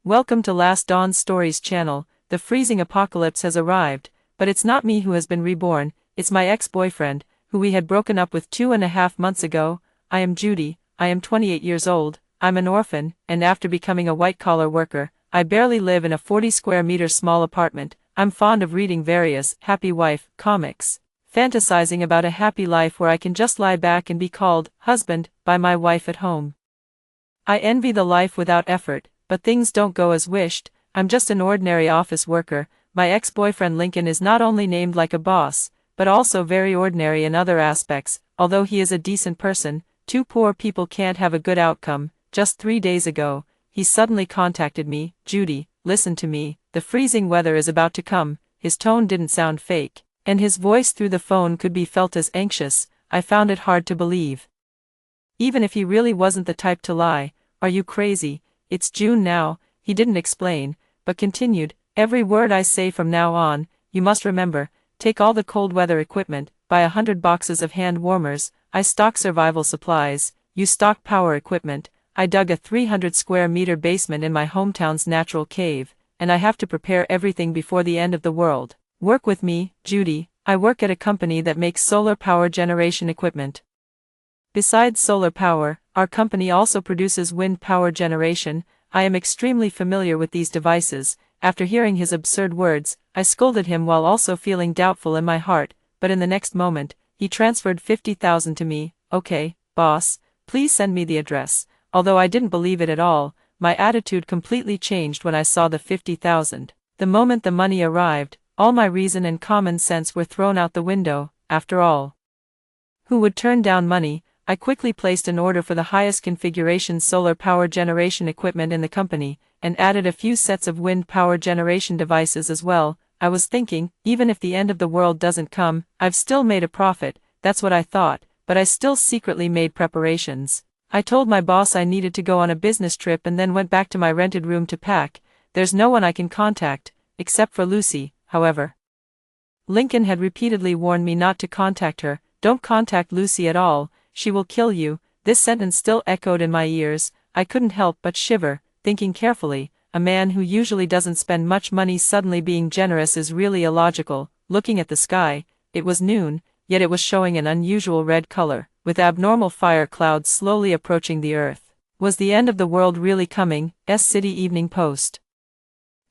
Welcome to Last Dawn Stories channel. The freezing apocalypse has arrived, but it's not me who has been reborn, it's my ex-boyfriend, who we had broken up with 2.5 months ago. I am Judy, I am 28 years old, I'm an orphan, and after becoming a white-collar worker, I barely live in a 40 square meter small apartment. I'm fond of reading various happy wife comics, fantasizing about a happy life where I can just lie back and be called husband by my wife at home. I envy the life without effort, but things don't go as wished. I'm just an ordinary office worker. My ex-boyfriend Lincoln is not only named like a boss, but also very ordinary in other aspects. Although he is a decent person, two poor people can't have a good outcome. Just 3 days ago, he suddenly contacted me. Judy, listen to me, the freezing weather is about to come. His tone didn't sound fake, and his voice through the phone could be felt as anxious. I found it hard to believe. Even if he really wasn't the type to lie. Are you crazy? It's June now. He didn't explain, but continued, every word I say from now on, you must remember, take all the cold weather equipment, buy 100 boxes of hand warmers, I stock survival supplies, you stock power equipment, I dug a 300 square meter basement in my hometown's natural cave, and I have to prepare everything before the end of the world. Work with me, Judy. I work at a company that makes solar power generation equipment. Besides solar power, our company also produces wind power generation. I am extremely familiar with these devices. After hearing his absurd words, I scolded him while also feeling doubtful in my heart, but in the next moment, he transferred $50,000 to me. Okay, boss, please send me the address. Although I didn't believe it at all, my attitude completely changed when I saw the $50,000. The moment the money arrived, all my reason and common sense were thrown out the window. After all, who would turn down money? I quickly placed an order for the highest configuration solar power generation equipment in the company, and added a few sets of wind power generation devices as well. I was thinking, even if the end of the world doesn't come, I've still made a profit. That's what I thought, but I still secretly made preparations. I told my boss I needed to go on a business trip and then went back to my rented room to pack. There's no one I can contact, except for Lucy, however. Lincoln had repeatedly warned me not to contact her. Don't contact Lucy at all. She will kill you. This sentence still echoed in my ears. I couldn't help but shiver, thinking carefully, a man who usually doesn't spend much money suddenly being generous is really illogical. Looking at the sky, it was noon, yet it was showing an unusual red color, with abnormal fire clouds slowly approaching the earth. Was the end of the world really coming? City Evening Post.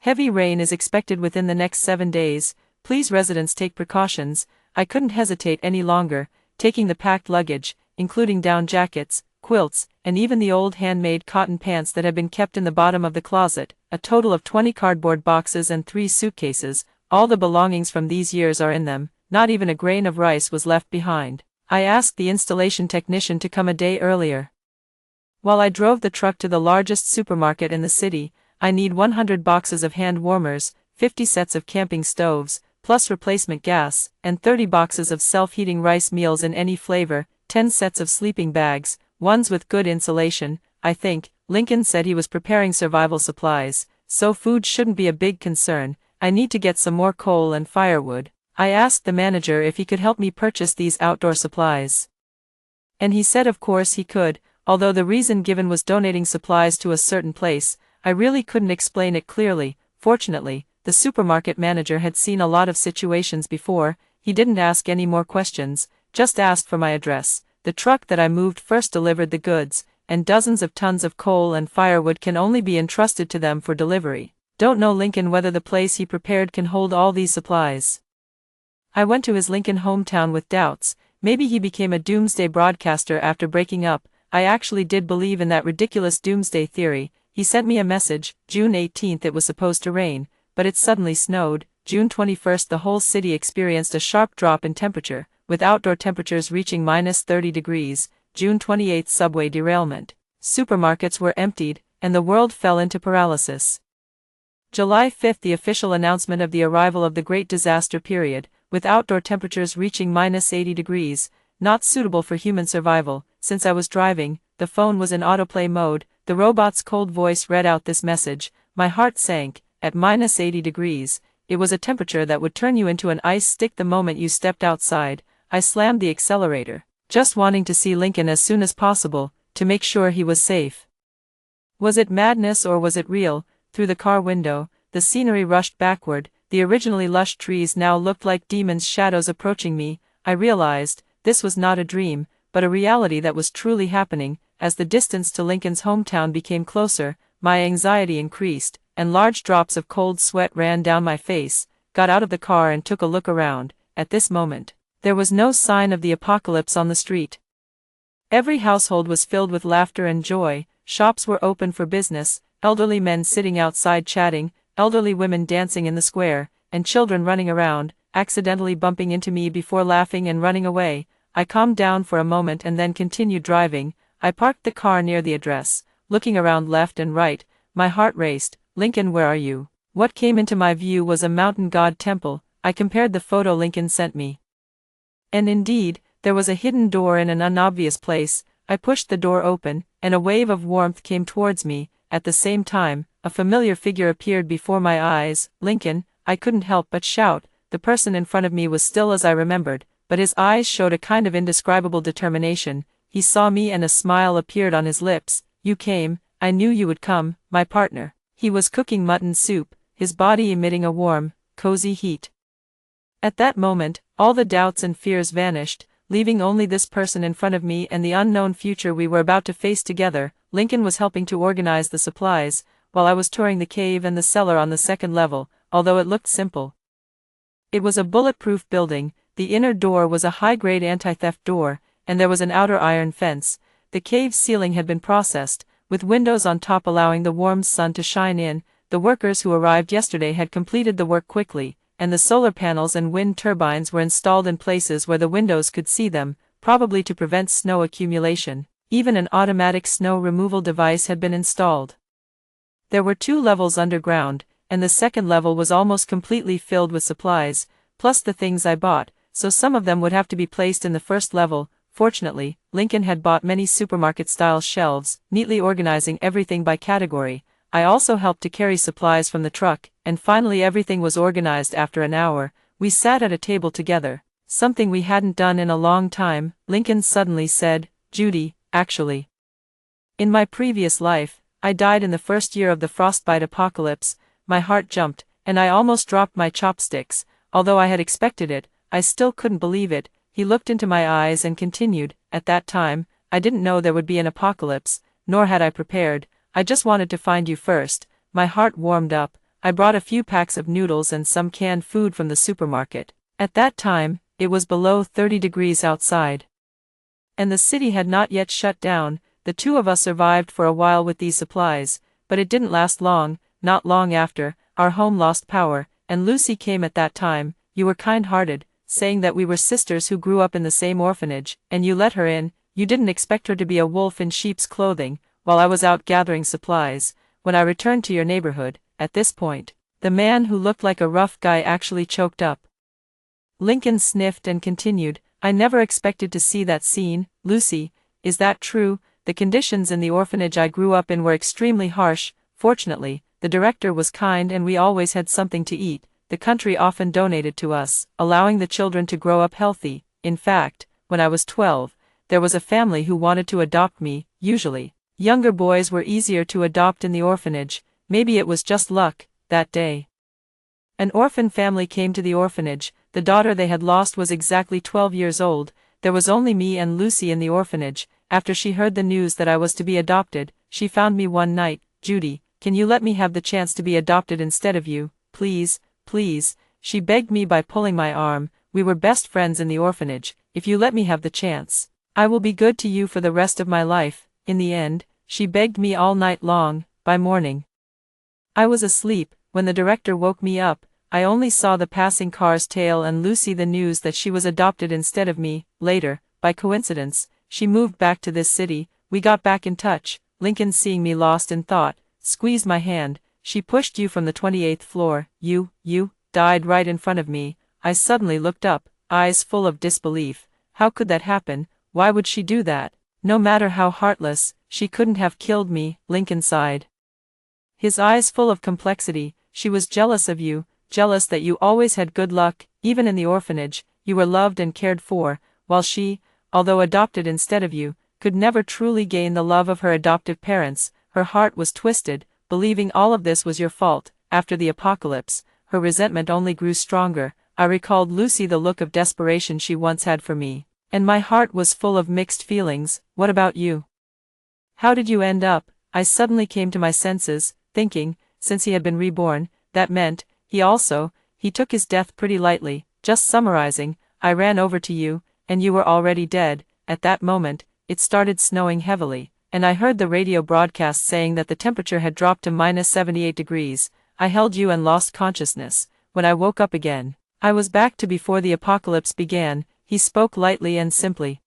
Heavy rain is expected within the next 7 days. Please residents take precautions. I couldn't hesitate any longer, taking the packed luggage, including down jackets, quilts, and even the old handmade cotton pants that had been kept in the bottom of the closet, a total of 20 cardboard boxes and 3 suitcases. All the belongings from these years are in them, not even a grain of rice was left behind. I asked the installation technician to come a day earlier. While I drove the truck to the largest supermarket in the city, I need 100 boxes of hand warmers, 50 sets of camping stoves, plus replacement gas, and 30 boxes of self-heating rice meals in any flavor, 10 sets of sleeping bags, ones with good insulation. I think, Lincoln said he was preparing survival supplies, so food shouldn't be a big concern. I need to get some more coal and firewood. I asked the manager if he could help me purchase these outdoor supplies, and he said of course he could, although the reason given was donating supplies to a certain place. I really couldn't explain it clearly. Fortunately, the supermarket manager had seen a lot of situations before. He didn't ask any more questions, just asked for my address. The truck that I moved first delivered the goods, and dozens of tons of coal and firewood can only be entrusted to them for delivery. Don't know Lincoln whether the place he prepared can hold all these supplies. I went to his Lincoln hometown with doubts. Maybe he became a doomsday broadcaster after breaking up. I actually did believe in that ridiculous doomsday theory. He sent me a message. June 18th it was supposed to rain, but it suddenly snowed. June 21st the whole city experienced a sharp drop in temperature, with outdoor temperatures reaching -30 degrees. June 28th subway derailment. Supermarkets were emptied, and the world fell into paralysis. July 5th the official announcement of the arrival of the Great Disaster period, with outdoor temperatures reaching -80 degrees, not suitable for human survival. Since I was driving, the phone was in autoplay mode. The robot's cold voice read out this message. My heart sank. At -80 degrees, it was a temperature that would turn you into an ice stick the moment you stepped outside. I slammed the accelerator, just wanting to see Lincoln as soon as possible, to make sure he was safe. Was it madness or was it real? through the car window, the scenery rushed backward, the originally lush trees now looked like demons' shadows approaching me. I realized, this was not a dream, but a reality that was truly happening. As the distance to Lincoln's hometown became closer, my anxiety increased, and large drops of cold sweat ran down my face. Got out of the car and took a look around. At this moment, there was no sign of the apocalypse on the street. Every household was filled with laughter and joy, shops were open for business, elderly men sitting outside chatting, elderly women dancing in the square, and children running around, accidentally bumping into me before laughing and running away. I calmed down for a moment and then continued driving. I parked the car near the address, looking around left and right. My heart raced. Lincoln, where are you? What came into my view was a mountain god temple. I compared the photo Lincoln sent me. And indeed, there was a hidden door in an unobvious place. I pushed the door open, and a wave of warmth came towards me. At the same time, a familiar figure appeared before my eyes. Lincoln, I couldn't help but shout. The person in front of me was still as I remembered, but his eyes showed a kind of indescribable determination. He saw me and a smile appeared on his lips. You came, I knew you would come, my partner. He was cooking mutton soup, his body emitting a warm, cozy heat. At that moment, all the doubts and fears vanished, leaving only this person in front of me and the unknown future we were about to face together. Lincoln was helping to organize the supplies, while I was touring the cave and the cellar on the second level, although it looked simple. It was a bulletproof building. The inner door was a high-grade anti-theft door, and there was an outer iron fence. The cave's ceiling had been processed, with windows on top allowing the warm sun to shine in. The workers who arrived yesterday had completed the work quickly, and the solar panels and wind turbines were installed in places where the windows could see them, probably to prevent snow accumulation. Even an automatic snow removal device had been installed. There were 2 levels underground, and the second level was almost completely filled with supplies, plus the things I bought, so some of them would have to be placed in the first level. Fortunately, Lincoln had bought many supermarket-style shelves, neatly organizing everything by category. I also helped to carry supplies from the truck, and finally everything was organized after an hour. We sat at a table together, something we hadn't done in a long time. Lincoln suddenly said, Judy, actually, in my previous life, I died in the first year of the frostbite apocalypse. My heart jumped, and I almost dropped my chopsticks. Although I had expected it, I still couldn't believe it. He looked into my eyes and continued, at that time, I didn't know there would be an apocalypse, nor had I prepared. I just wanted to find you first. My heart warmed up. I brought a few packs of noodles and some canned food from the supermarket. At that time, it was below 30 degrees outside, and the city had not yet shut down. The 2 of us survived for a while with these supplies, but it didn't last long. Not long after, our home lost power, and Lucy came at that time. You were kind-hearted, saying that we were sisters who grew up in the same orphanage, and you let her in. You didn't expect her to be a wolf in sheep's clothing, while I was out gathering supplies. When I returned to your neighborhood, at this point, the man who looked like a rough guy actually choked up. Lincoln sniffed and continued, I never expected to see that scene. Lucy, is that true? The conditions in the orphanage I grew up in were extremely harsh. Fortunately, the director was kind and we always had something to eat. The country often donated to us, allowing the children to grow up healthy. In fact, when I was 12, there was a family who wanted to adopt me. Usually, younger boys were easier to adopt in the orphanage. Maybe it was just luck. That day, an orphan family came to the orphanage. The daughter they had lost was exactly 12 years old. There was only me and Lucy in the orphanage. After she heard the news that I was to be adopted, she found me one night. Judy, can you let me have the chance to be adopted instead of you? Please, please, she begged me by pulling my arm. We were best friends in the orphanage. If you let me have the chance, I will be good to you for the rest of my life. In the end, she begged me all night long. By morning, I was asleep. When the director woke me up, I only saw the passing car's tail and Lucy the news that she was adopted instead of me. Later, by coincidence, she moved back to this city. We got back in touch. Lincoln, seeing me lost in thought, squeezed my hand. She pushed you from the 28th floor. You died right in front of me. I suddenly looked up, eyes full of disbelief. How could that happen? Why would she do that? No matter how heartless, she couldn't have killed me. Lincoln sighed, his eyes full of complexity. She was jealous of you, jealous that you always had good luck. Even in the orphanage, you were loved and cared for, while she, although adopted instead of you, could never truly gain the love of her adoptive parents. Her heart was twisted. believing all of this was your fault. After the apocalypse, her resentment only grew stronger. I recalled Lucy, the look of desperation she once had for me, and my heart was full of mixed feelings. What about you? How did you end up? I suddenly came to my senses, thinking, since he had been reborn, that meant, he took his death pretty lightly. Just summarizing, I ran over to you, and you were already dead. At that moment, it started snowing heavily, and I heard the radio broadcast saying that the temperature had dropped to -78 degrees. I held you and lost consciousness. When I woke up again, I was back to before the apocalypse began. He spoke lightly and simply.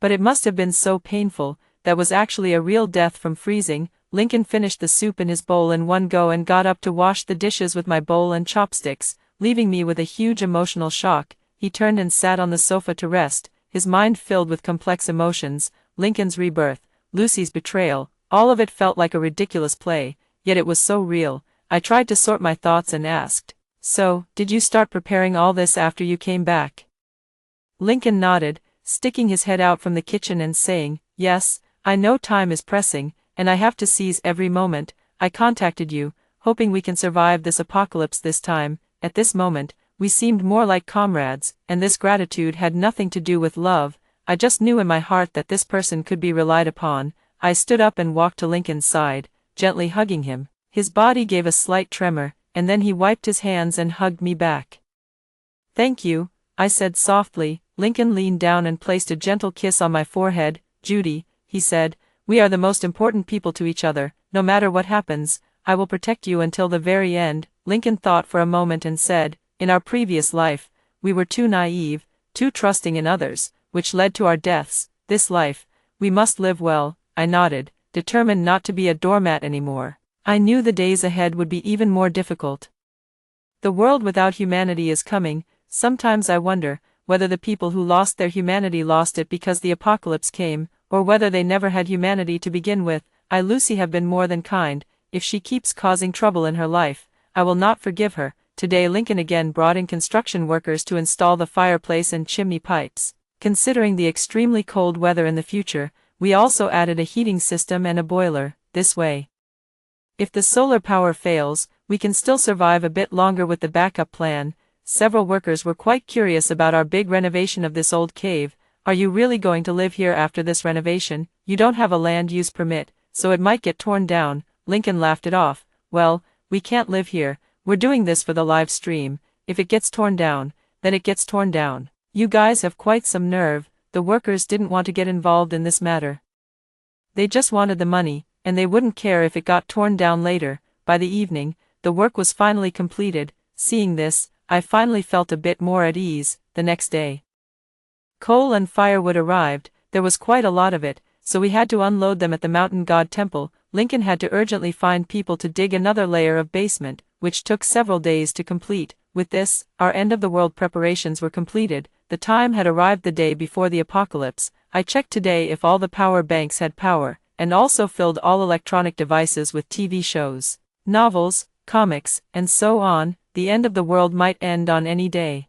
But it must have been so painful. That was actually a real death from freezing. Lincoln finished the soup in his bowl in one go and got up to wash the dishes with my bowl and chopsticks, leaving me with a huge emotional shock. He turned and sat on the sofa to rest, his mind filled with complex emotions. Lincoln's rebirth, Lucy's betrayal, all of it felt like a ridiculous play, yet it was so real. I tried to sort my thoughts and asked, "So, did you start preparing all this after you came back?" Lincoln nodded, sticking his head out from the kitchen and saying, "Yes, I know time is pressing, and I have to seize every moment. I contacted you, hoping we can survive this apocalypse this time." At this moment, we seemed more like comrades, and this gratitude had nothing to do with love. I just knew in my heart that this person could be relied upon. I stood up and walked to Lincoln's side, gently hugging him. His body gave a slight tremor, and then he wiped his hands and hugged me back. "Thank you," I said softly. Lincoln leaned down and placed a gentle kiss on my forehead. "Judy," he said, "we are the most important people to each other. No matter what happens, I will protect you until the very end." Lincoln thought for a moment and said, "In our previous life, we were too naive, too trusting in others, which led to our deaths. This life, we must live well." I nodded, determined not to be a doormat anymore. I knew the days ahead would be even more difficult. The world without humanity is coming. Sometimes I wonder whether the people who lost their humanity lost it because the apocalypse came, or whether they never had humanity to begin with. Lucy have been more than kind. If she keeps causing trouble in her life, I will not forgive her. Today Lincoln again brought in construction workers to install the fireplace and chimney pipes. Considering the extremely cold weather in the future, we also added a heating system and a boiler. This way, if the solar power fails, we can still survive a bit longer with the backup plan. Several workers were quite curious about our big renovation of this old cave. "Are you really going to live here after this renovation? You don't have a land use permit, so it might get torn down." Lincoln laughed it off. "Well, we can't live here. We're doing this for the live stream. If it gets torn down, then it gets torn down." "You guys have quite some nerve." The workers didn't want to get involved in this matter. They just wanted the money, and they wouldn't care if it got torn down later. By the evening, the work was finally completed. Seeing this, I finally felt a bit more at ease. The next day, coal and firewood arrived. There was quite a lot of it, so we had to unload them at the mountain god temple. Lincoln had to urgently find people to dig another layer of basement, which took several days to complete. With this, our end-of-the-world preparations were completed. The time had arrived the day before the apocalypse. I checked today if all the power banks had power, and also filled all electronic devices with TV shows, novels, comics, and so on. The end of the world might end on any day.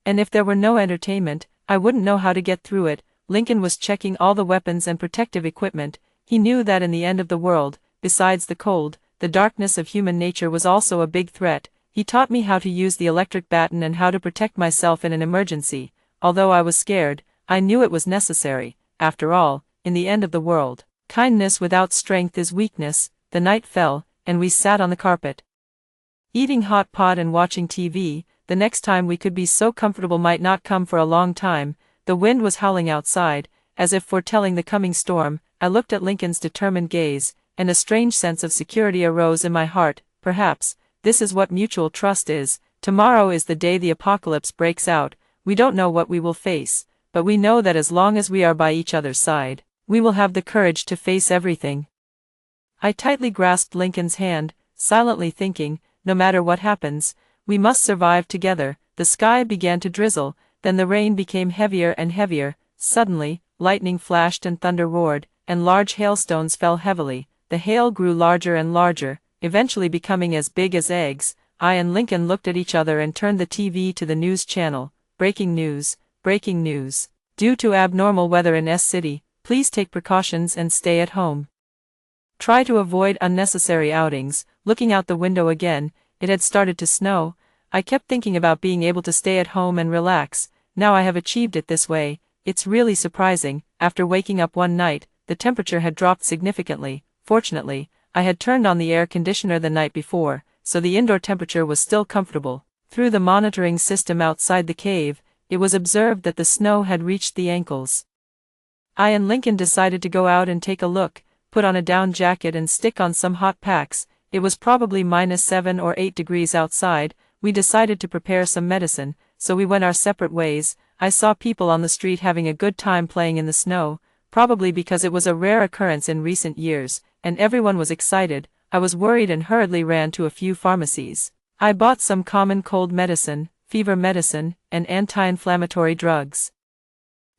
And if there were no entertainment, I wouldn't know how to get through it. Lincoln was checking all the weapons and protective equipment. He knew that in the end of the world, besides the cold, the darkness of human nature was also a big threat. He taught me how to use the electric baton and how to protect myself in an emergency. Although I was scared, I knew it was necessary. After all, in the end of the world, kindness without strength is weakness. The night fell, and we sat on the carpet, eating hot pot and watching TV. The next time we could be so comfortable might not come for a long time. The wind was howling outside, as if foretelling the coming storm. I looked at Lincoln's determined gaze, and a strange sense of security arose in my heart. Perhaps this is what mutual trust is. Tomorrow is the day the apocalypse breaks out. We don't know what we will face, but we know that as long as we are by each other's side, we will have the courage to face everything. I tightly grasped Lincoln's hand, silently thinking, no matter what happens, we must survive together. The sky began to drizzle, then the rain became heavier and heavier. Suddenly, lightning flashed and thunder roared, and large hailstones fell heavily. The hail grew larger and larger, eventually becoming as big as eggs. I and Lincoln looked at each other and turned the TV to the news channel. Breaking news, breaking news. Due to abnormal weather in S City, please take precautions and stay at home. Try to avoid unnecessary outings. Looking out the window again, it had started to snow. I kept thinking about being able to stay at home and relax. Now I have achieved it this way. It's really surprising. After waking up one night, the temperature had dropped significantly. Fortunately, I had turned on the air conditioner the night before, so the indoor temperature was still comfortable. Through the monitoring system outside the cave, it was observed that the snow had reached the ankles. I and Lincoln decided to go out and take a look, put on a down jacket and stick on some hot packs. It was probably -7 or 8 degrees outside. We decided to prepare some medicine, so we went our separate ways. I saw people on the street having a good time playing in the snow, probably because it was a rare occurrence in recent years, and everyone was excited. I was worried and hurriedly ran to a few pharmacies. I bought some common cold medicine, fever medicine, and anti-inflammatory drugs.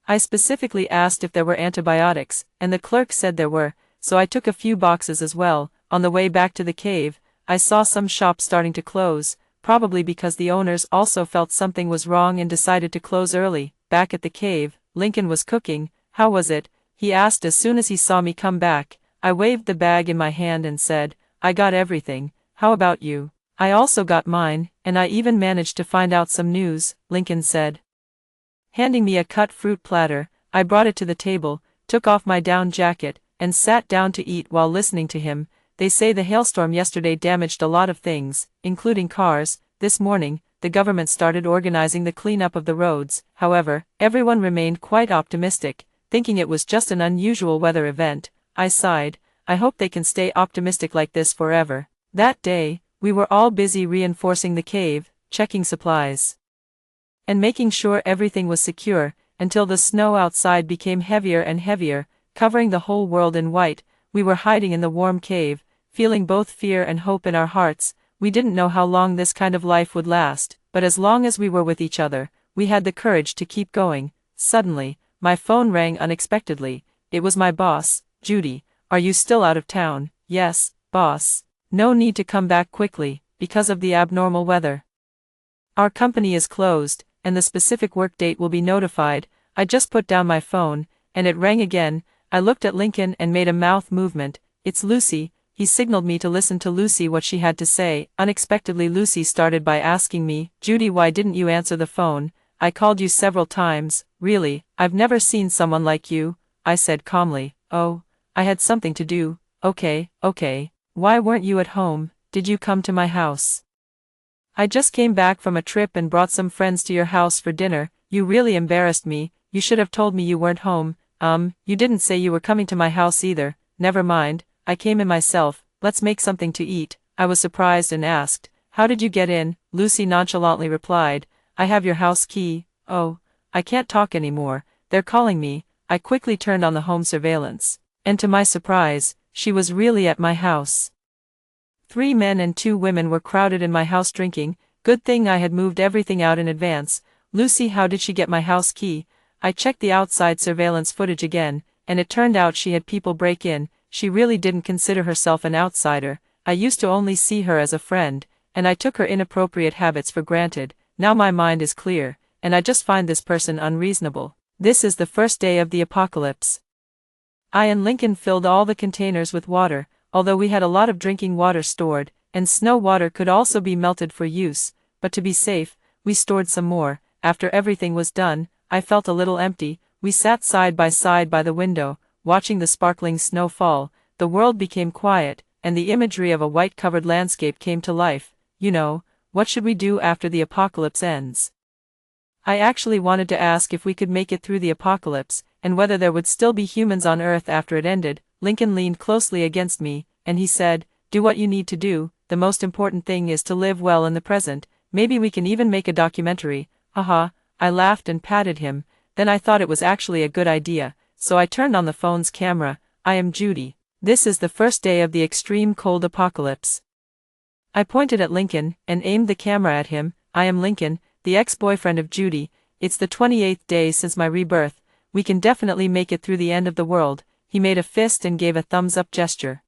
I specifically asked if there were antibiotics, and the clerk said there were, so I took a few boxes as well. On the way back to the cave, I saw some shops starting to close, probably because the owners also felt something was wrong and decided to close early. Back at the cave, Lincoln was cooking. How was it? He asked as soon as he saw me come back. I waved the bag in my hand and said, I got everything. How about you? I also got mine, and I even managed to find out some news, Lincoln said. Handing me a cut fruit platter, I brought it to the table, took off my down jacket, and sat down to eat while listening to him. They say the hailstorm yesterday damaged a lot of things, including cars. This morning, the government started organizing the cleanup of the roads. However, everyone remained quite optimistic, thinking it was just an unusual weather event. I sighed. I hope they can stay optimistic like this forever. That day, we were all busy reinforcing the cave, checking supplies, and making sure everything was secure, until the snow outside became heavier and heavier, covering the whole world in white. We were hiding in the warm cave, feeling both fear and hope in our hearts. We didn't know how long this kind of life would last, but as long as we were with each other, we had the courage to keep going. Suddenly, my phone rang unexpectedly. It was my boss. Judy, are you still out of town? Yes, boss. No need to come back quickly, because of the abnormal weather. Our company is closed, and the specific work date will be notified. I just put down my phone, and it rang again. I looked at Lincoln and made a mouth movement. It's Lucy. He signaled me to listen to Lucy what she had to say. Unexpectedly Lucy started by asking me, Judy, why didn't you answer the phone? I called you several times. Really, I've never seen someone like you, I said calmly. Oh, I had something to do. Okay. Why weren't you at home? Did you come to my house? I just came back from a trip and brought some friends to your house for dinner. You really embarrassed me. You should have told me you weren't home. You didn't say you were coming to my house either. Never mind, I came in myself. Let's make something to eat. I was surprised and asked, how did you get in? Lucy nonchalantly replied, I have your house key. Oh, I can't talk anymore. They're calling me. I quickly turned on the home surveillance, and to my surprise, she was really at my house. 3 men and 2 women were crowded in my house drinking. Good thing I had moved everything out in advance. Lucy, how did she get my house key? I checked the outside surveillance footage again, and it turned out she had people break in. She really didn't consider herself an outsider. I used to only see her as a friend, and I took her inappropriate habits for granted. Now my mind is clear, and I just find this person unreasonable. This is the first day of the apocalypse. I and Lincoln filled all the containers with water, although we had a lot of drinking water stored, and snow water could also be melted for use, but to be safe, we stored some more. After everything was done, I felt a little empty. We sat side by side by the window, watching the sparkling snow fall. The world became quiet, and the imagery of a white-covered landscape came to life. You know, what should we do after the apocalypse ends? I actually wanted to ask if we could make it through the apocalypse, and whether there would still be humans on Earth after it ended. Lincoln leaned closely against me, and he said, do what you need to do. The most important thing is to live well in the present. Maybe we can even make a documentary. Haha. I laughed and patted him. Then I thought it was actually a good idea, so I turned on the phone's camera. I am Judy. This is the first day of the extreme cold apocalypse. I pointed at Lincoln, and aimed the camera at him. I am Lincoln, the ex-boyfriend of Judy. It's the 28th day since my rebirth. We can definitely make it through the end of the world. He made a fist and gave a thumbs-up gesture.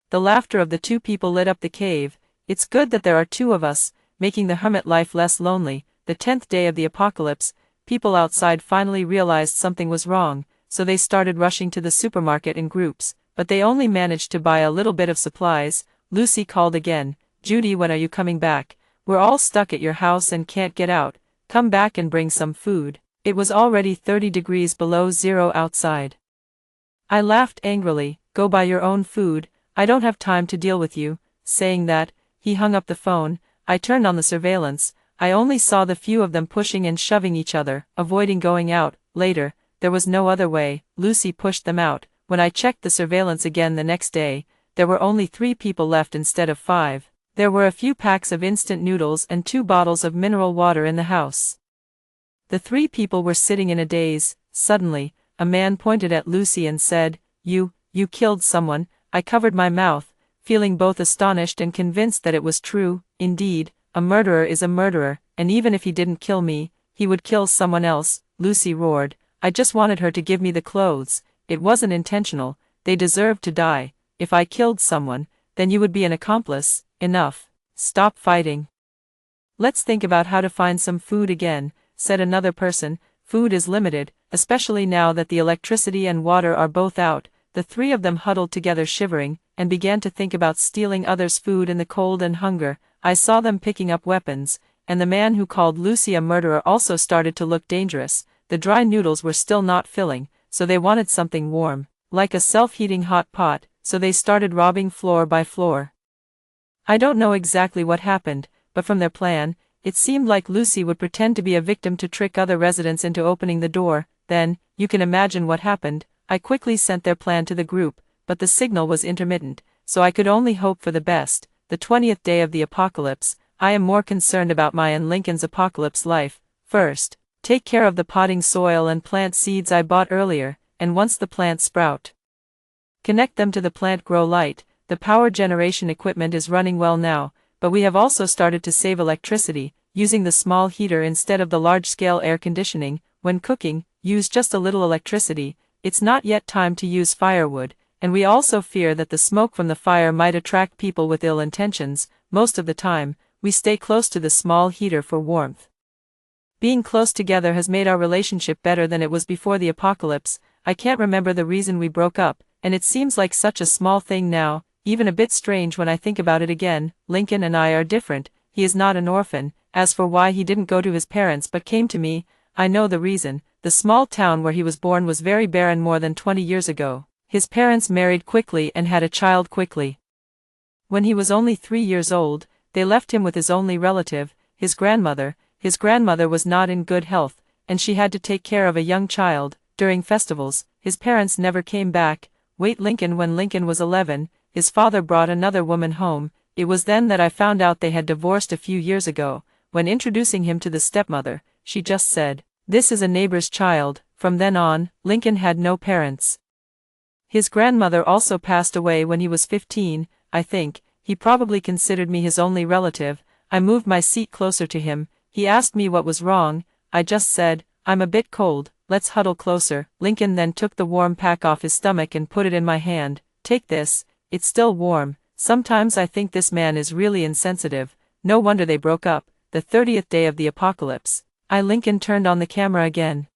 The laughter of the 2 people lit up the cave. It's good that there are 2 of us, making the hermit life less lonely. The 10th day of the apocalypse, people outside finally realized something was wrong, so they started rushing to the supermarket in groups. but they only managed to buy a little bit of supplies. Lucy called again. Judy, when are you coming back? We're all stuck at your house and can't get out. Come back and bring some food. It was already 30 degrees below zero outside. I laughed angrily. Go buy your own food, I don't have time to deal with you. Saying that, he hung up the phone. I turned on the surveillance. I only saw the few of them pushing and shoving each other, avoiding going out. Later, there was no other way, Lucy pushed them out. When I checked the surveillance again the next day, there were only 3 people left instead of 5. There were a few packs of instant noodles and 2 bottles of mineral water in the house. The 3 people were sitting in a daze. Suddenly, a man pointed at Lucy and said, You killed someone." I covered my mouth, feeling both astonished and convinced that it was true. Indeed, a murderer is a murderer, and even if he didn't kill me, he would kill someone else. Lucy roared. I just wanted her to give me the clothes. It wasn't intentional. They deserved to die. If I killed someone, then you would be an accomplice. Enough. Stop fighting. Let's think about how to find some food again, said another person. Food is limited, especially now that the electricity and water are both out. The 3 of them huddled together shivering, and began to think about stealing others' food in the cold and hunger. I saw them picking up weapons, and the man who called Lucy a murderer also started to look dangerous. The dry noodles were still not filling, so they wanted something warm, like a self-heating hot pot, so they started robbing floor by floor. I don't know exactly what happened, but from their plan, it seemed like Lucy would pretend to be a victim to trick other residents into opening the door. Then, you can imagine what happened. I quickly sent their plan to the group, but the signal was intermittent, so I could only hope for the best. The 20th day of the apocalypse. I am more concerned about my and Lincoln's apocalypse life. First, take care of the potting soil and plant seeds I bought earlier, and once the plants sprout, connect them to the plant grow light. The power generation equipment is running well now, but we have also started to save electricity, using the small heater instead of the large-scale air conditioning. When cooking, use just a little electricity. It's not yet time to use firewood, and we also fear that the smoke from the fire might attract people with ill intentions. Most of the time, we stay close to the small heater for warmth. Being close together has made our relationship better than it was before the apocalypse. I can't remember the reason we broke up, and it seems like such a small thing now, even a bit strange when I think about it again. Lincoln and I are different. He is not an orphan. As for why he didn't go to his parents but came to me, I know the reason. The small town where he was born was very barren more than 20 years ago. His parents married quickly and had a child quickly. When he was only 3 years old, they left him with his only relative, his grandmother. His grandmother was not in good health, and she had to take care of a young child. During festivals, his parents never came back. When Lincoln was 11, his father brought another woman home. It was then that I found out they had divorced a few years ago. When introducing him to the stepmother, she just said, "This is a neighbor's child." From then on, Lincoln had no parents. His grandmother also passed away when he was 15, I think. He probably considered me his only relative. I moved my seat closer to him. He asked me what was wrong. I just said, "I'm a bit cold, let's huddle closer." Lincoln then took the warm pack off his stomach and put it in my hand. "Take this, it's still warm." Sometimes I think this man is really insensitive. No wonder they broke up. The 30th day of the apocalypse. Lincoln turned on the camera again.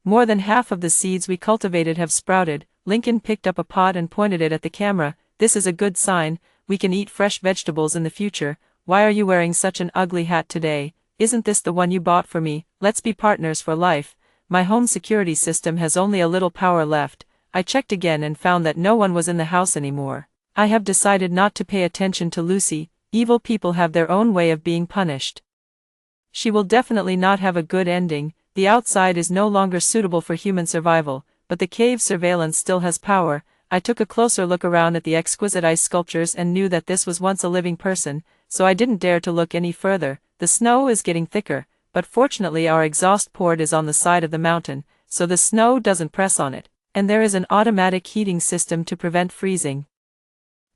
More than half of the seeds we cultivated have sprouted. Lincoln picked up a pot and pointed it at the camera. "This is a good sign. We can eat fresh vegetables in the future." "Why are you wearing such an ugly hat today? Isn't this the one you bought for me? Let's be partners for life." My home security system has only a little power left. I checked again and found that no one was in the house anymore. I have decided not to pay attention to Lucy. Evil people have their own way of being punished. She will definitely not have a good ending. The outside is no longer suitable for human survival, but the cave surveillance still has power. I took a closer look around at the exquisite ice sculptures and knew that this was once a living person, so I didn't dare to look any further. The snow is getting thicker, but fortunately our exhaust port is on the side of the mountain, so the snow doesn't press on it, and there is an automatic heating system to prevent freezing.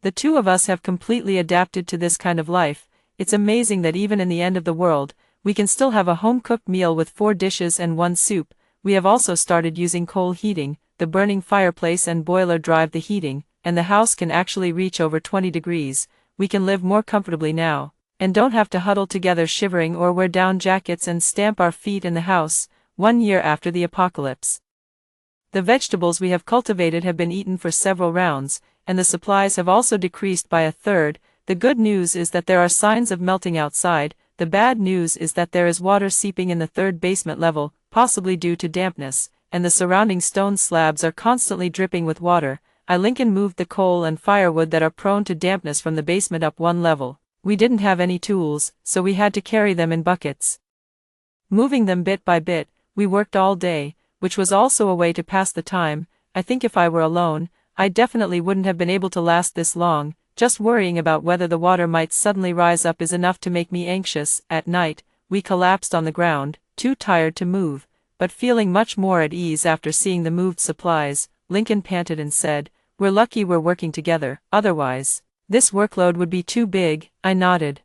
The 2 of us have completely adapted to this kind of life. It's amazing that even in the end of the world, we can still have a home-cooked meal with 4 dishes and 1 soup. We have also started using coal heating. The burning fireplace and boiler drive the heating, and the house can actually reach over 20 degrees. We can live more comfortably now, and don't have to huddle together shivering or wear down jackets and stamp our feet in the house. 1 year after the apocalypse. The vegetables we have cultivated have been eaten for several rounds, and the supplies have also decreased by a third. The good news is that there are signs of melting outside. The bad news is that there is water seeping in the third basement level, possibly due to dampness, and the surrounding stone slabs are constantly dripping with water. Lincoln moved the coal and firewood that are prone to dampness from the basement up one level. We didn't have any tools, so we had to carry them in buckets. Moving them bit by bit, we worked all day, which was also a way to pass the time. I think if I were alone, I definitely wouldn't have been able to last this long. Just worrying about whether the water might suddenly rise up is enough to make me anxious. At night, we collapsed on the ground, too tired to move, but feeling much more at ease after seeing the moved supplies. Lincoln panted and said, "We're lucky we're working together, otherwise, this workload would be too big." I nodded,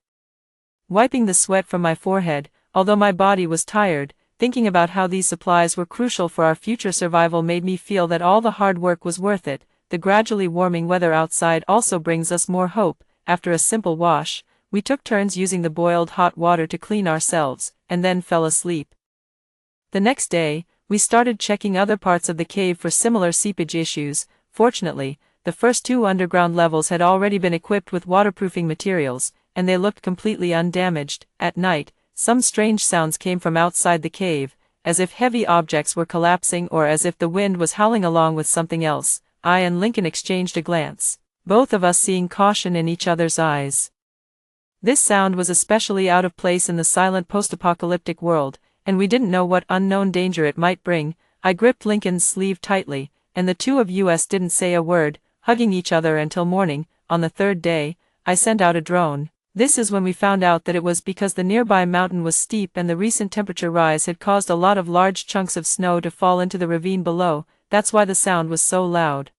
wiping the sweat from my forehead. Although my body was tired, thinking about how these supplies were crucial for our future survival made me feel that all the hard work was worth it. The gradually warming weather outside also brings us more hope. After a simple wash, we took turns using the boiled hot water to clean ourselves, and then fell asleep. The next day, we started checking other parts of the cave for similar seepage issues. Fortunately, the first 2 underground levels had already been equipped with waterproofing materials, and they looked completely undamaged. At night, some strange sounds came from outside the cave, as if heavy objects were collapsing or as if the wind was howling along with something else. I and Lincoln exchanged a glance, both of us seeing caution in each other's eyes. This sound was especially out of place in the silent post-apocalyptic world, and we didn't know what unknown danger it might bring. I gripped Lincoln's sleeve tightly, and the two of us didn't say a word, hugging each other until morning. On the third day, I sent out a drone. This is when we found out that it was because the nearby mountain was steep and the recent temperature rise had caused a lot of large chunks of snow to fall into the ravine below. That's why the sound was so loud.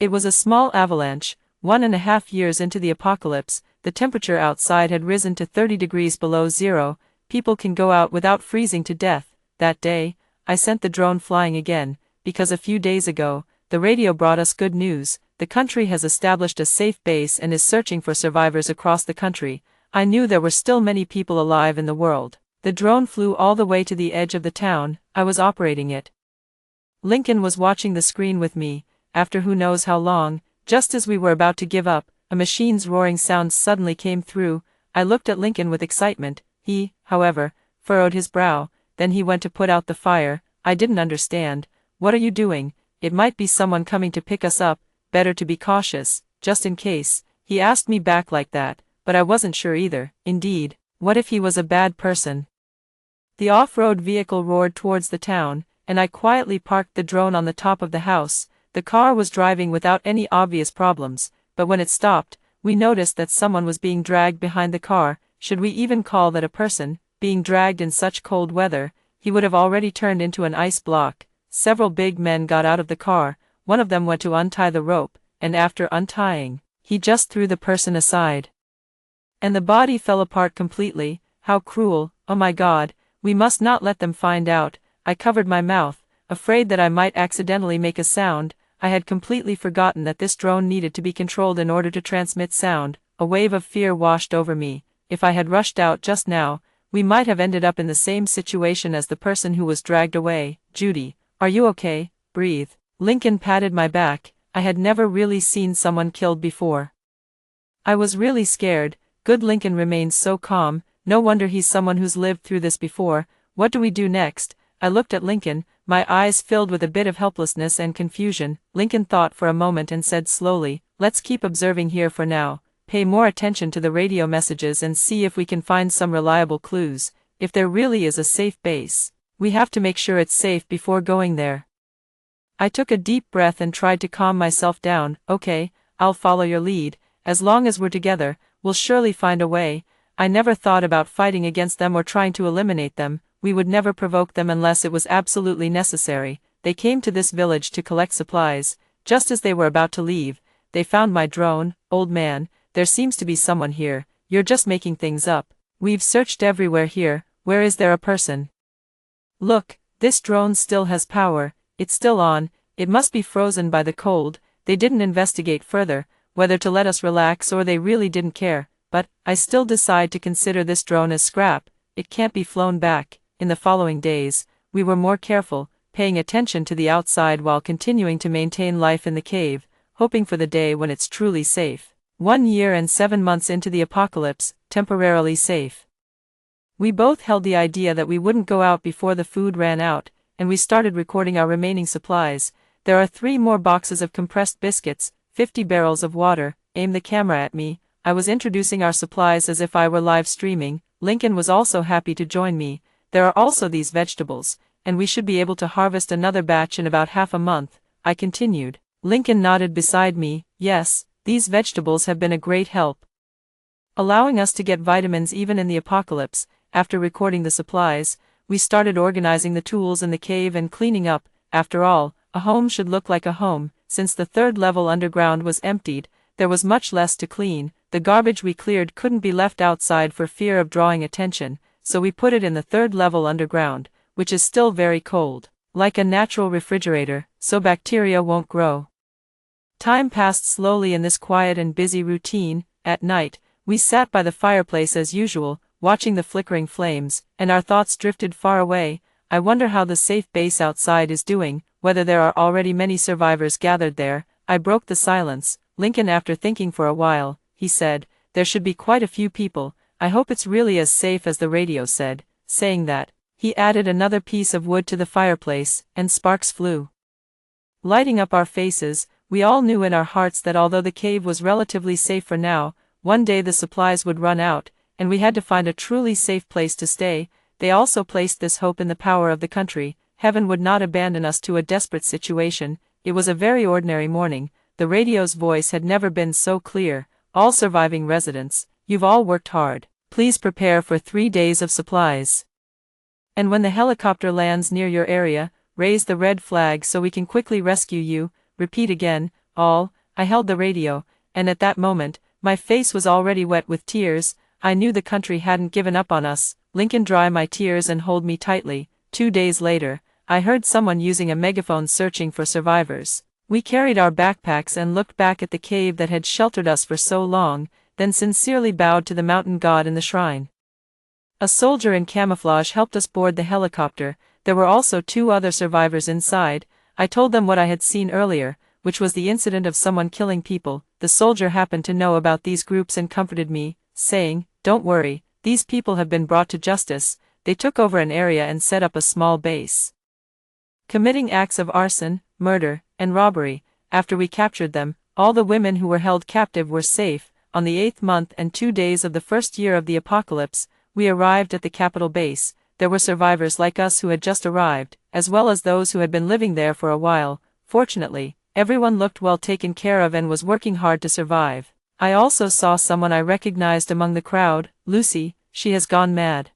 It was a small avalanche. 1.5 years into the apocalypse, the temperature outside had risen to 30 degrees below zero. People can go out without freezing to death. That day, I sent the drone flying again, because a few days ago, the radio brought us good news. The country has established a safe base and is searching for survivors across the country. I knew there were still many people alive in the world. The drone flew all the way to the edge of the town. I was operating it. Lincoln was watching the screen with me. After who knows how long, just as we were about to give up, a machine's roaring sound suddenly came through. I looked at Lincoln with excitement. He, however, furrowed his brow. Then he went to put out the fire. I didn't understand. "What are you doing? It might be someone coming to pick us up. Better to be cautious, just in case." He asked me back like that, but I wasn't sure either. Indeed, what if he was a bad person? The off-road vehicle roared towards the town, and I quietly parked the drone on the top of the house. The car was driving without any obvious problems, but when it stopped, we noticed that someone was being dragged behind the car. Should we even call that a person, being dragged in such cold weather? He would have already turned into an ice block. Several big men got out of the car. One of them went to untie the rope, and after untying, he just threw the person aside. And the body fell apart completely. How cruel. Oh my God, we must not let them find out. I covered my mouth, afraid that I might accidentally make a sound. I had completely forgotten that this drone needed to be controlled in order to transmit sound. A wave of fear washed over me. If I had rushed out just now, we might have ended up in the same situation as the person who was dragged away. "Judy, are you okay? Breathe." Lincoln patted my back. I had never really seen someone killed before. I was really scared. Good. Lincoln remained so calm. No wonder he's someone who's lived through this before. What do we do next? I looked at Lincoln, my eyes filled with a bit of helplessness and confusion. Lincoln thought for a moment and said slowly, "Let's keep observing here for now. Pay more attention to the radio messages and see if we can find some reliable clues. If there really is a safe base, we have to make sure it's safe before going there." I took a deep breath and tried to calm myself down. "Okay, I'll follow your lead. As long as we're together, we'll surely find a way." I never thought about fighting against them or trying to eliminate them. We would never provoke them unless it was absolutely necessary. They came to this village to collect supplies. Just as they were about to leave, they found my drone. "Old man, there seems to be someone here. You're just making things up. We've searched everywhere here. Where is there a person?" "Look, this drone still has power. It's still on. It must be frozen by the cold." They didn't investigate further, whether to let us relax or they really didn't care. But I still decide to consider this drone as scrap. It can't be flown back. In the following days, we were more careful, paying attention to the outside while continuing to maintain life in the cave, hoping for the day when it's truly safe. 1 year and 7 months into the apocalypse, temporarily safe. We both held the idea that we wouldn't go out before the food ran out, and we started recording our remaining supplies. There are 3 more boxes of compressed biscuits, 50 barrels of water. Aim the camera at me. I was introducing our supplies as if I were live streaming. Lincoln was also happy to join me. There are also these vegetables, and we should be able to harvest another batch in about half a month, I continued. Lincoln nodded beside me. Yes, these vegetables have been a great help, allowing us to get vitamins even in the apocalypse. After recording the supplies, we started organizing the tools in the cave and cleaning up. After all, a home should look like a home. Since the 3rd level underground was emptied, there was much less to clean. The garbage we cleared couldn't be left outside for fear of drawing attention, so we put it in the 3rd level underground, which is still very cold, like a natural refrigerator, so bacteria won't grow. Time passed slowly in this quiet and busy routine. At night, we sat by the fireplace as usual, watching the flickering flames, and our thoughts drifted far away. I wonder how the safe base outside is doing, whether there are already many survivors gathered there. I broke the silence. Lincoln, after thinking for a while, he said, there should be quite a few people. I hope it's really as safe as the radio said. Saying that, he added another piece of wood to the fireplace, and sparks flew, lighting up our faces. We all knew in our hearts that although the cave was relatively safe for now, one day the supplies would run out, and we had to find a truly safe place to stay. They also placed this hope in the power of the country. Heaven would not abandon us to a desperate situation. It was a very ordinary morning. The radio's voice had never been so clear. All surviving residents, you've all worked hard. Please prepare for 3 days of supplies. And when the helicopter lands near your area, raise the red flag so we can quickly rescue you. Repeat again, all. I held the radio, and at that moment, my face was already wet with tears. I knew the country hadn't given up on us. Lincoln, dry my tears and hold me tightly. 2 days later, I heard someone using a megaphone searching for survivors. We carried our backpacks and looked back at the cave that had sheltered us for so long, then sincerely bowed to the mountain god in the shrine. A soldier in camouflage helped us board the helicopter. There were also 2 other survivors inside. I told them what I had seen earlier, which was the incident of someone killing people. The soldier happened to know about these groups and comforted me, saying, don't worry, these people have been brought to justice. They took over an area and set up a small base, committing acts of arson, murder, and robbery. After we captured them, all the women who were held captive were safe. On the 8th month and 2 days of the 1st year of the apocalypse, we arrived at the capital base. There were survivors like us who had just arrived, as well as those who had been living there for a while. Fortunately, everyone looked well taken care of and was working hard to survive. I also saw someone I recognized among the crowd, Lucy. She has gone mad.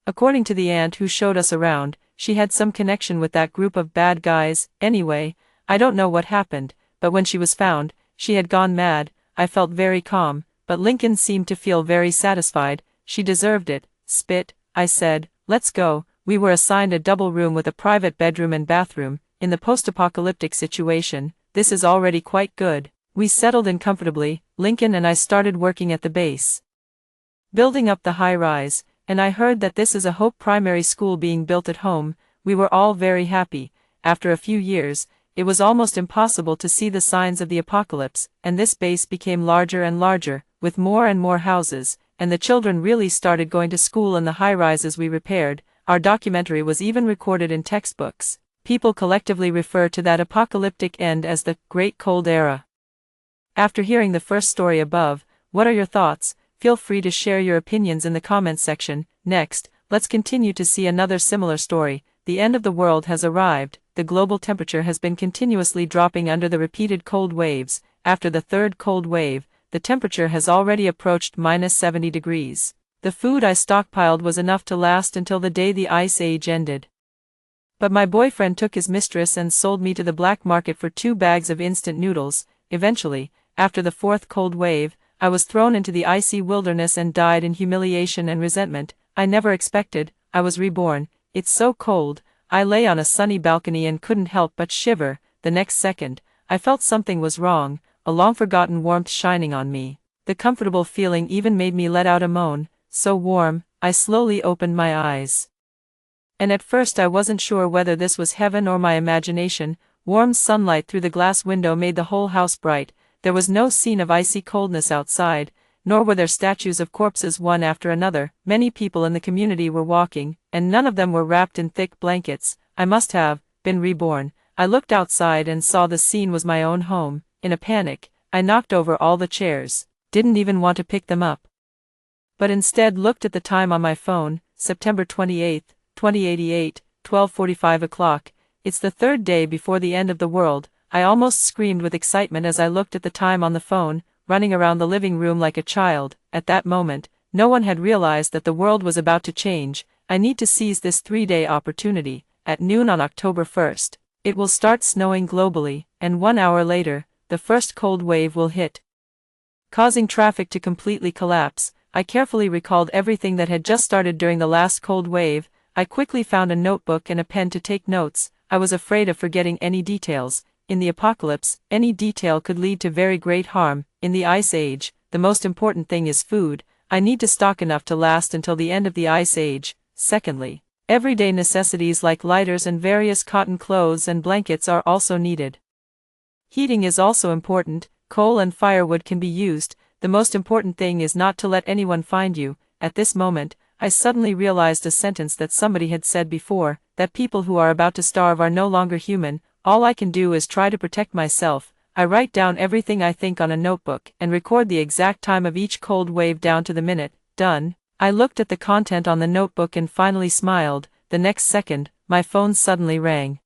According to the aunt who showed us around, she had some connection with that group of bad guys. Anyway, I don't know what happened, but when she was found, she had gone mad. I felt very calm, but Lincoln seemed to feel very satisfied. She deserved it. Spit, I said, let's go. We were assigned a double room with a private bedroom and bathroom. In the post-apocalyptic situation, this is already quite good. We settled in comfortably. Lincoln and I started working at the base, building up the high-rise, and I heard that this is a Hope Primary School being built at home. We were all very happy. After a few years, it was almost impossible to see the signs of the apocalypse, and this base became larger and larger, with more and more houses, and the children really started going to school in the high-rises we repaired. Our documentary was even recorded in textbooks. People collectively refer to that apocalyptic end as the Great Cold Era. After hearing the first story above, what are your thoughts? Feel free to share your opinions in the comments section. Next, let's continue to see another similar story. The end of the world has arrived. The global temperature has been continuously dropping under the repeated cold waves. After the 3rd cold wave, the temperature has already approached -70 degrees. The food I stockpiled was enough to last until the day the ice age ended. But my boyfriend took his mistress and sold me to the black market for 2 bags of instant noodles. Eventually, after the 4th cold wave, I was thrown into the icy wilderness and died in humiliation and resentment. I never expected. I was reborn. It's so cold. I lay on a sunny balcony and couldn't help but shiver. The next second, I felt something was wrong, a long-forgotten warmth shining on me. The comfortable feeling even made me let out a moan. So warm. I slowly opened my eyes. And at first I wasn't sure whether this was heaven or my imagination. Warm sunlight through the glass window made the whole house bright. There was no scene of icy coldness outside, nor were there statues of corpses one after another. Many people in the community were walking, and none of them were wrapped in thick blankets. I must have been reborn. I looked outside and saw the scene was my own home. In a panic, I knocked over all the chairs, didn't even want to pick them up, but instead looked at the time on my phone, September 28, 2088, 12:45 o'clock. It's the third day before the end of the world. I almost screamed with excitement as I looked at the time on the phone, running around the living room like a child. At that moment, no one had realized that the world was about to change. I need to seize this 3-day opportunity. At noon on October 1st, it will start snowing globally, and 1 hour later, the first cold wave will hit, causing traffic to completely collapse. I carefully recalled everything that had just started during the last cold wave. I quickly found a notebook and a pen to take notes. I was afraid of forgetting any details. In the apocalypse, any detail could lead to very great harm. In the Ice Age, the most important thing is food. I need to stock enough to last until the end of the Ice Age. Secondly, everyday necessities like lighters and various cotton clothes and blankets are also needed. Heating is also important. Coal and firewood can be used. The most important thing is not to let anyone find you. At this moment, I suddenly realized a sentence that somebody had said before, that people who are about to starve are no longer human. All I can do is try to protect myself. I write down everything I think on a notebook and record the exact time of each cold wave down to the minute. Done. I looked at the content on the notebook and finally smiled. The next second, my phone suddenly rang.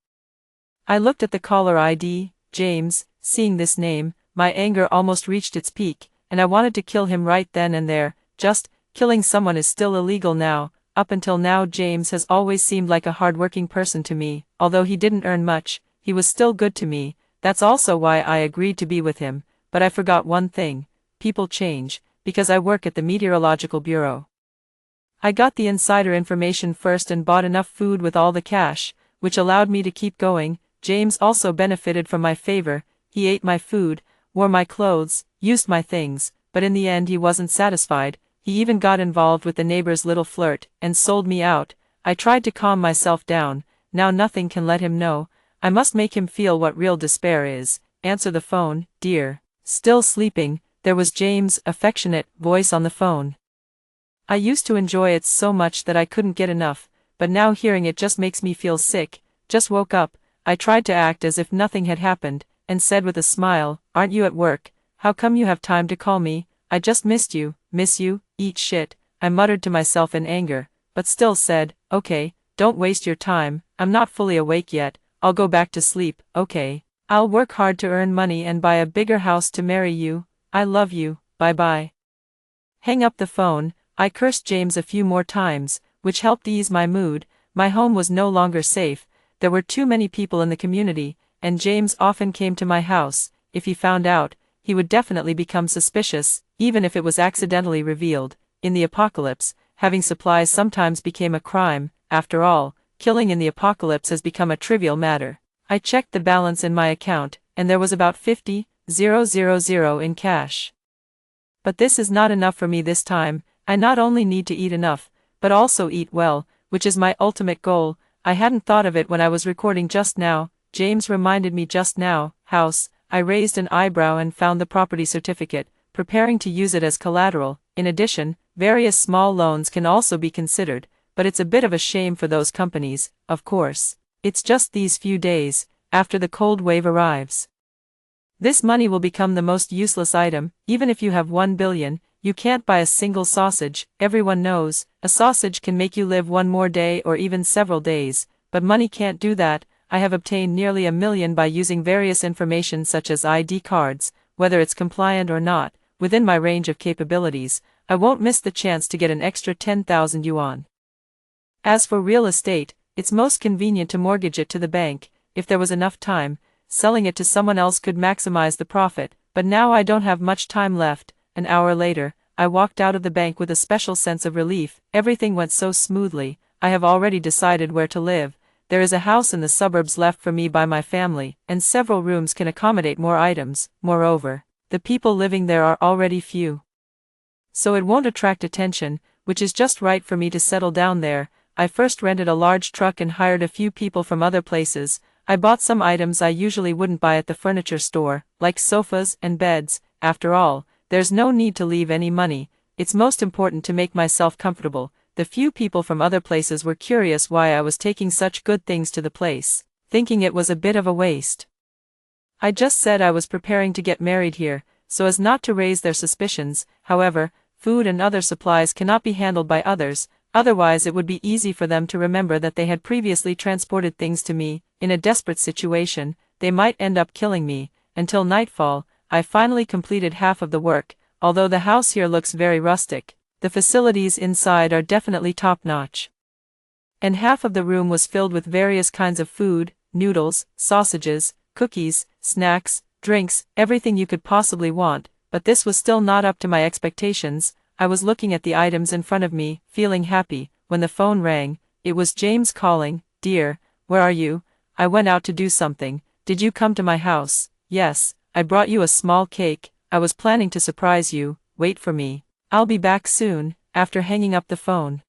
I looked at the caller ID, James. Seeing this name, my anger almost reached its peak, and I wanted to kill him right then and there. Just killing someone is still illegal now. Up until now, James has always seemed like a hardworking person to me. Although he didn't earn much, he was still good to me. That's also why I agreed to be with him. But I forgot one thing. People change, because I work at the Meteorological Bureau. I got the insider information first and bought enough food with all the cash, which allowed me to keep going. James also benefited from my favor. He ate my food, wore my clothes, used my things, but in the end he wasn't satisfied. He even got involved with the neighbor's little flirt, and sold me out. I tried to calm myself down. Now nothing can let him know. I must make him feel what real despair is. Answer the phone, dear. Still sleeping, there was James' affectionate voice on the phone. I used to enjoy it so much that I couldn't get enough, but now hearing it just makes me feel sick. Just woke up. I tried to act as if nothing had happened, and said with a smile, "Aren't you at work? How come you have time to call me? I just missed you." "Miss you? Eat shit," I muttered to myself in anger, but still said, "Okay, don't waste your time. I'm not fully awake yet. I'll go back to sleep." "Okay. I'll work hard to earn money and buy a bigger house to marry you. I love you. Bye-bye." Hang up the phone. I cursed James a few more times, which helped ease my mood. My home was no longer safe. There were too many people in the community, and James often came to my house. If he found out, he would definitely become suspicious, even if it was accidentally revealed. In the apocalypse, having supplies sometimes became a crime. After all, killing in the apocalypse has become a trivial matter. I checked the balance in my account, and there was about 50,000 in cash. But this is not enough for me this time. I not only need to eat enough, but also eat well, which is my ultimate goal. I hadn't thought of it when I was recording just now. James reminded me just now. House. I raised an eyebrow and found the property certificate, preparing to use it as collateral. In addition, various small loans can also be considered, but it's a bit of a shame for those companies, of course. It's just these few days, after the cold wave arrives. This money will become the most useless item. Even if you have 1 billion, you can't buy a single sausage. Everyone knows, a sausage can make you live one more day or even several days, but money can't do that. I have obtained nearly 1 million by using various information such as ID cards, whether it's compliant or not, within my range of capabilities. I won't miss the chance to get an extra 10,000 yuan. As for real estate, it's most convenient to mortgage it to the bank. If there was enough time, selling it to someone else could maximize the profit, but now I don't have much time left. An hour later, I walked out of the bank with a special sense of relief. Everything went so smoothly. I have already decided where to live. There is a house in the suburbs left for me by my family, and several rooms can accommodate more items. Moreover, the people living there are already few, so it won't attract attention, which is just right for me to settle down there. I first rented a large truck and hired a few people from other places. I bought some items I usually wouldn't buy at the furniture store, like sofas and beds. After all, there's no need to leave any money. It's most important to make myself comfortable. The few people from other places were curious why I was taking such good things to the place, thinking it was a bit of a waste. I just said I was preparing to get married here, so as not to raise their suspicions. However, food and other supplies cannot be handled by others, otherwise it would be easy for them to remember that they had previously transported things to me. In a desperate situation, they might end up killing me. Until nightfall, I finally completed half of the work. Although the house here looks very rustic, the facilities inside are definitely top-notch. And half of the room was filled with various kinds of food, noodles, sausages, cookies, snacks, drinks, everything you could possibly want, but this was still not up to my expectations. I was looking at the items in front of me, feeling happy, when the phone rang. It was James calling. "Dear, where are you? I went out to do something. Did you come to my house?" "Yes, I brought you a small cake. I was planning to surprise you. Wait for me. I'll be back soon." After hanging up the phone,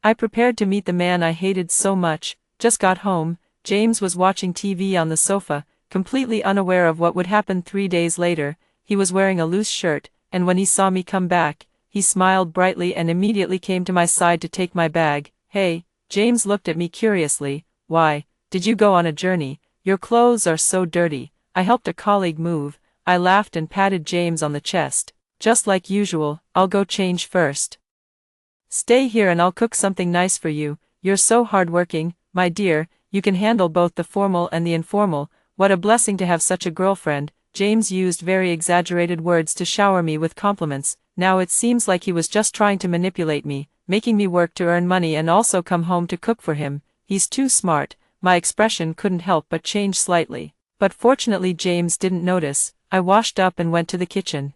I prepared to meet the man I hated so much. Just got home. James was watching TV on the sofa, completely unaware of what would happen 3 days later. He was wearing a loose shirt, and when he saw me come back, he smiled brightly and immediately came to my side to take my bag. "Hey," James looked at me curiously. "Why, did you go on a journey? Your clothes are so dirty." I helped a colleague move. I laughed and patted James on the chest. "Just like usual, I'll go change first. Stay here and I'll cook something nice for you. You're so hardworking, my dear. You can handle both the formal and the informal. What a blessing to have such a girlfriend." James used very exaggerated words to shower me with compliments. Now it seems like he was just trying to manipulate me, making me work to earn money and also come home to cook for him. He's too smart. My expression couldn't help but change slightly. But fortunately James didn't notice. I washed up and went to the kitchen,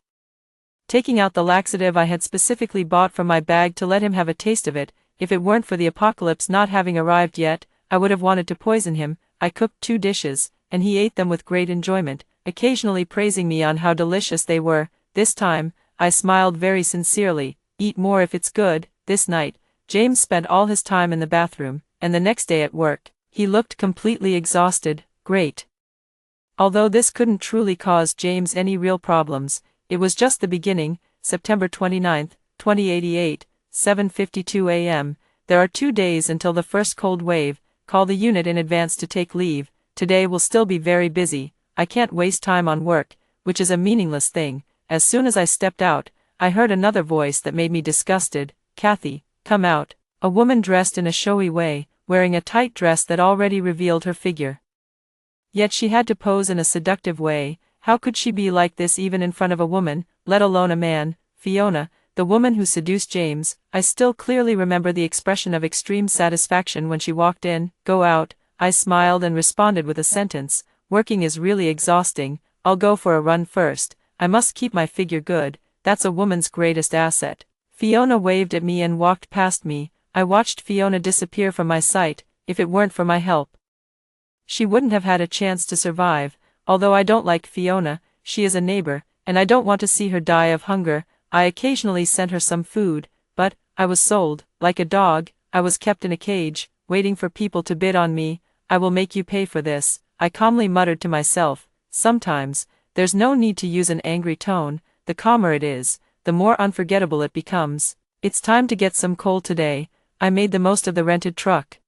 taking out the laxative I had specifically bought from my bag to let him have a taste of it. If it weren't for the apocalypse not having arrived yet, I would have wanted to poison him. I cooked 2 dishes, and he ate them with great enjoyment, occasionally praising me on how delicious they were. This time, I smiled very sincerely. "Eat more if it's good." This night, James spent all his time in the bathroom, and the next day at work. He looked completely exhausted. Great. Although this couldn't truly cause James any real problems, it was just the beginning. September 29th, 2088, 7:52 a.m. There are 2 days until the first cold wave. Call the unit in advance to take leave. Today will still be very busy. I can't waste time on work, which is a meaningless thing. As soon as I stepped out, I heard another voice that made me disgusted. "Kathy, come out." A woman dressed in a showy way, wearing a tight dress that already revealed her figure. Yet she had to pose in a seductive way. How could she be like this even in front of a woman, let alone a man? Fiona, the woman who seduced James. I still clearly remember the expression of extreme satisfaction when she walked in. "Go out." I smiled and responded with a sentence. "Working is really exhausting. I'll go for a run first. I must keep my figure good. That's a woman's greatest asset." Fiona waved at me and walked past me. I watched Fiona disappear from my sight. If it weren't for my help, she wouldn't have had a chance to survive. Although I don't like Fiona, she is a neighbor, and I don't want to see her die of hunger. I occasionally sent her some food, but I was sold. Like a dog, I was kept in a cage, waiting for people to bid on me. "I will make you pay for this," I calmly muttered to myself. Sometimes, there's no need to use an angry tone. The calmer it is, the more unforgettable it becomes. It's time to get some coal today. I made the most of the rented truck,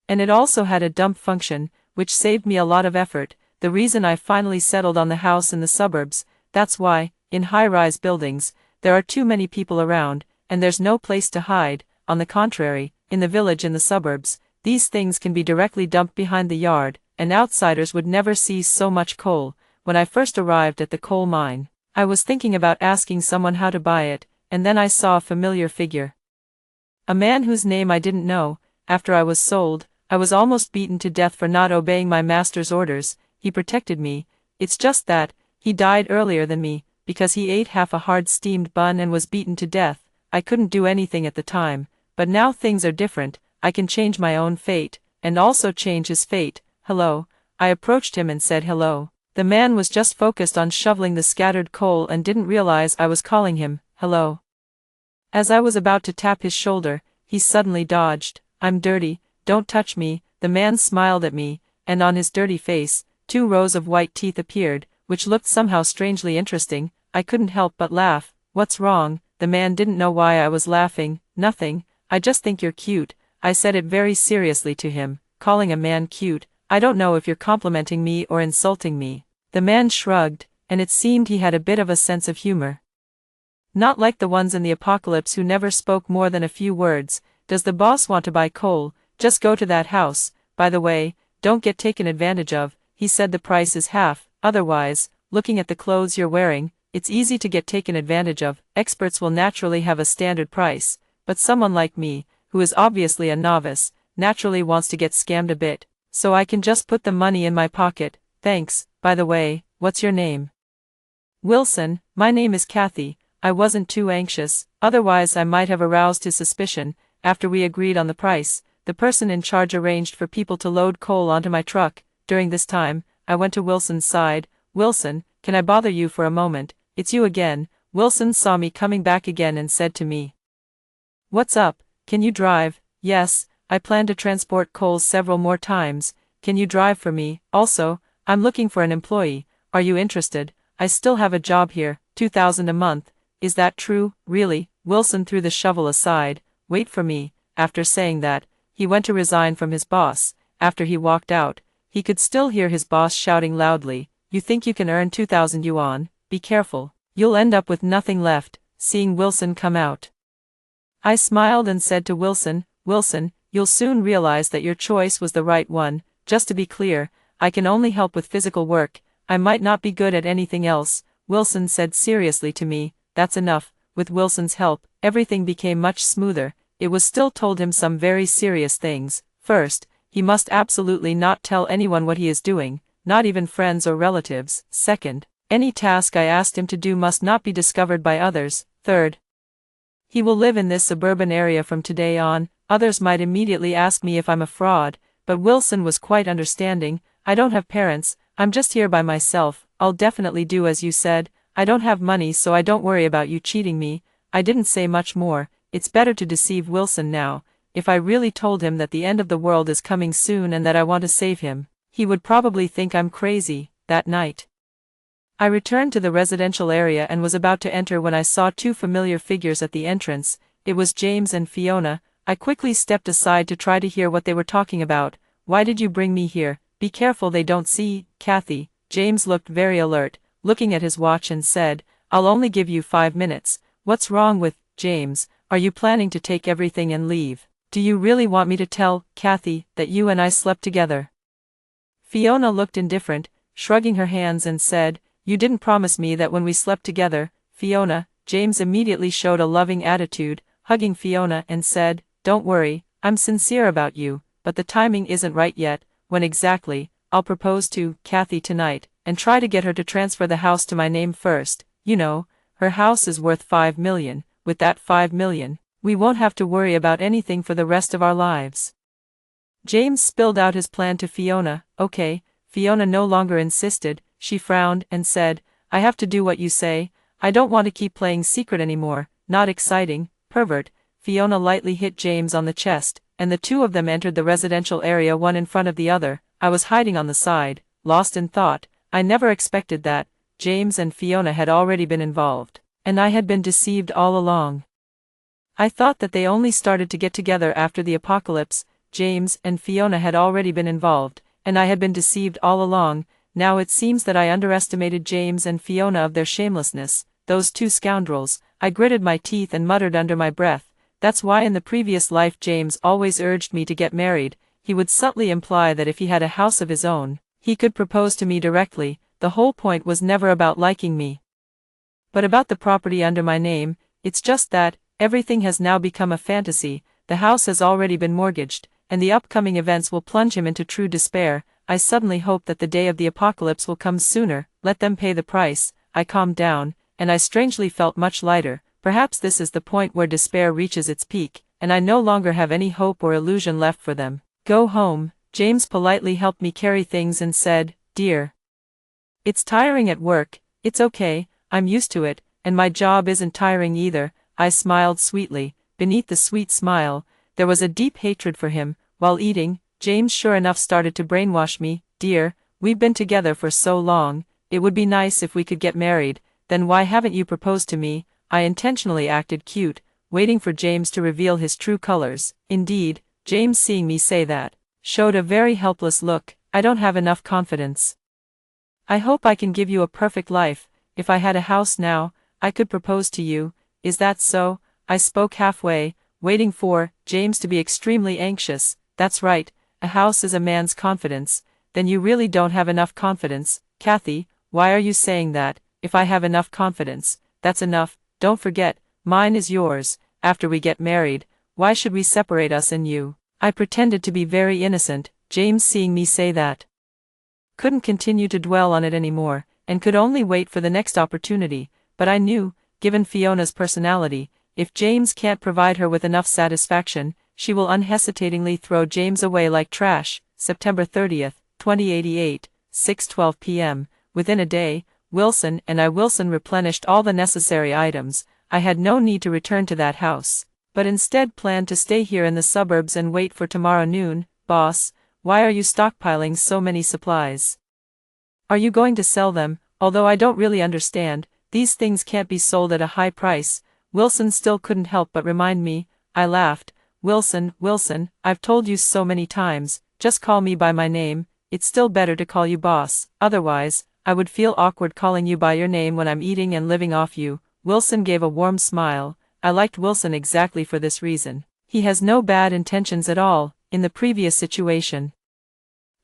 and it also had a dump function, which saved me a lot of effort. The reason I finally settled on the house in the suburbs. That's why, in high-rise buildings, there are too many people around, and there's no place to hide. On the contrary, in the village and the suburbs, these things can be directly dumped behind the yard, and outsiders would never see so much coal. When I first arrived at the coal mine, I was thinking about asking someone how to buy it, and then I saw a familiar figure. A man whose name I didn't know. After I was sold, I was almost beaten to death for not obeying my master's orders. He protected me. It's just that, he died earlier than me, because he ate half a hard steamed bun and was beaten to death. I couldn't do anything at the time, but now things are different. I can change my own fate, and also change his fate. "Hello." I approached him and said hello. The man was just focused on shoveling the scattered coal and didn't realize I was calling him. "Hello." As I was about to tap his shoulder, he suddenly dodged. I'm dirty, don't touch me. The man smiled at me, and on his dirty face, 2 rows of white teeth appeared, which looked somehow strangely interesting. I couldn't help but laugh. What's wrong? The man didn't know why I was laughing. Nothing, I just think you're cute. I said it very seriously to him. Calling a man cute? I don't know if you're complimenting me or insulting me. The man shrugged, and it seemed he had a bit of a sense of humor. Not like the ones in the apocalypse who never spoke more than a few words. Does the boss want to buy coal? Just go to that house. By the way, don't get taken advantage of. He said the price is half. Otherwise, looking at the clothes you're wearing, it's easy to get taken advantage of. Experts will naturally have a standard price, but someone like me, who is obviously a novice, naturally wants to get scammed a bit, so I can just put the money in my pocket. Thanks. By the way, what's your name? Wilson. My name is Kathy. I wasn't too anxious, otherwise I might have aroused his suspicion. After we agreed on the price, the person in charge arranged for people to load coal onto my truck. During this time, I went to Wilson's side. Wilson, can I bother you for a moment? It's you again. Wilson saw me coming back again and said to me, "What's up? Can you drive?" "Yes, I plan to transport coal several more times. Can you drive for me? Also, I'm looking for an employee. Are you interested? I still have a job here, $2,000 a month. Is that true?" "Really?" Wilson threw the shovel aside. "Wait for me." After saying that, he went to resign from his boss. After he walked out, he could still hear his boss shouting loudly, "You think you can earn 2,000 yuan? Be careful. You'll end up with nothing left." Seeing Wilson come out, I smiled and said to Wilson, "Wilson, you'll soon realize that your choice was the right one. Just to be clear, I can only help with physical work. I might not be good at anything else." Wilson said seriously to me, "That's enough." With Wilson's help, everything became much smoother. It was still told him some very serious things. First, he must absolutely not tell anyone what he is doing, not even friends or relatives. Second, any task I asked him to do must not be discovered by others. Third, he will live in this suburban area from today on. Others might immediately ask me if I'm a fraud, but Wilson was quite understanding. "I don't have parents, I'm just here by myself. I'll definitely do as you said. I don't have money, so I don't worry about you cheating me." I didn't say much more. It's better to deceive Wilson now. If I really told him that the end of the world is coming soon and that I want to save him, he would probably think I'm crazy. That night, I returned to the residential area and was about to enter when I saw 2 familiar figures at the entrance. It was James and Fiona. I quickly stepped aside to try to hear what they were talking about. "Why did you bring me here? Be careful they don't see." "Kathy." James looked very alert, looking at his watch, and said, "I'll only give you 5 minutes. What's wrong with James? Are you planning to take everything and leave? Do you really want me to tell Kathy that you and I slept together?" Fiona looked indifferent, shrugging her hands, and said, "You didn't promise me that when we slept together, Fiona." James immediately showed a loving attitude, hugging Fiona, and said, "Don't worry, I'm sincere about you, but the timing isn't right yet. When exactly? I'll propose to Kathy tonight, and try to get her to transfer the house to my name first. You know, her house is worth 5 million. With that 5 million, we won't have to worry about anything for the rest of our lives." James spilled out his plan to Fiona. "Okay." Fiona no longer insisted. She frowned and said, "I have to do what you say. I don't want to keep playing secret anymore. Not exciting, pervert." Fiona lightly hit James on the chest, and the 2 of them entered the residential area, one in front of the other. I was hiding on the side, lost in thought. I never expected that. James and Fiona had already been involved, and I had been deceived all along. I thought that they only started to get together after the apocalypse. James and Fiona had already been involved, and I had been deceived all along. Now it seems that I underestimated James and Fiona of their shamelessness. Those 2 scoundrels. I gritted my teeth and muttered under my breath, "That's why in the previous life James always urged me to get married." He would subtly imply that if he had a house of his own, he could propose to me directly. The whole point was never about liking me, but about the property under my name. It's just that everything has now become a fantasy. The house has already been mortgaged, and the upcoming events will plunge him into true despair. I suddenly hope that the day of the apocalypse will come sooner. Let them pay the price. I calmed down, and I strangely felt much lighter. Perhaps this is the point where despair reaches its peak, and I no longer have any hope or illusion left for them. "Go home." James politely helped me carry things and said, "Dear, it's tiring at work." "It's okay, I'm used to it, and my job isn't tiring either." I smiled sweetly. Beneath the sweet smile, There was a deep hatred for him. While eating, James sure enough started to brainwash me. Dear, we've been together for so long, it would be nice if we could get married. Then why haven't you proposed to me? I intentionally acted cute, waiting for James to reveal his true colors. Indeed, James, seeing me say that, showed a very helpless look. I don't have enough confidence. I hope I can give you a perfect life. If I had a house now, I could propose to you. Is that so? I spoke halfway, waiting for James to be extremely anxious. That's right, a house is a man's confidence. Then you really don't have enough confidence. Kathy, why are you saying that? If I have enough confidence, that's enough. Don't forget, mine is yours. After we get married, why should we separate us and you? I pretended to be very innocent. James, seeing me say that, couldn't continue to dwell on it anymore, and could only wait for the next opportunity. But I knew, given Fiona's personality, if James can't provide her with enough satisfaction, she will unhesitatingly throw James away like trash. September 30th, 2088, 6:12 p.m. Within a day, Wilson replenished all the necessary items. I had no need to return to that house, but instead planned to stay here in the suburbs and wait for tomorrow noon. Boss, why are you stockpiling so many supplies? Are you going to sell them? Although I don't really understand, these things can't be sold at a high price. Wilson still couldn't help but remind me. I laughed. Wilson, I've told you so many times, just call me by my name. It's still better to call you boss. Otherwise, I would feel awkward calling you by your name when I'm eating and living off you. Wilson gave a warm smile. I liked Wilson exactly for this reason. He has no bad intentions at all. In the previous situation,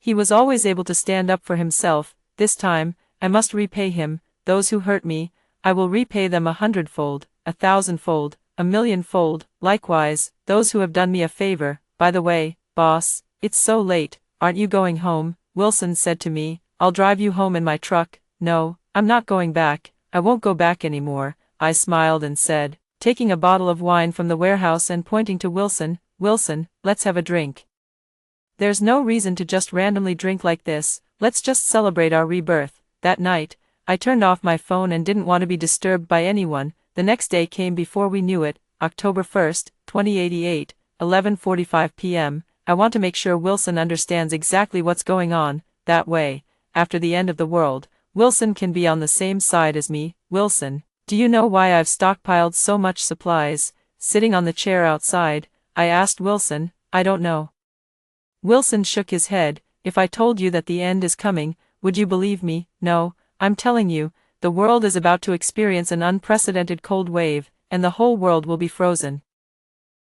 he was always able to stand up for himself. This time, I must repay him. Those who hurt me, I will repay them 100-fold, 1,000-fold, 1,000,000-fold. Likewise, those who have done me a favor. By the way, boss, it's so late, aren't you going home? Wilson said to me. I'll drive you home in my truck. No, I'm not going back. I won't go back anymore. I smiled and said, taking a bottle of wine from the warehouse and pointing to Wilson, Wilson, let's have a drink. There's no reason to just randomly drink like this. Let's just celebrate our rebirth. That night, I turned off my phone and didn't want to be disturbed by anyone. The next day came before we knew it, October 1st, 2088, 11:45 p.m. I want to make sure Wilson understands exactly what's going on. That way, after the end of the world, Wilson can be on the same side as me. Wilson, do you know why I've stockpiled so much supplies? Sitting on the chair outside, I asked Wilson. I don't know. Wilson shook his head. If I told you that the end is coming, would you believe me? No, I'm telling you, the world is about to experience an unprecedented cold wave, and the whole world will be frozen.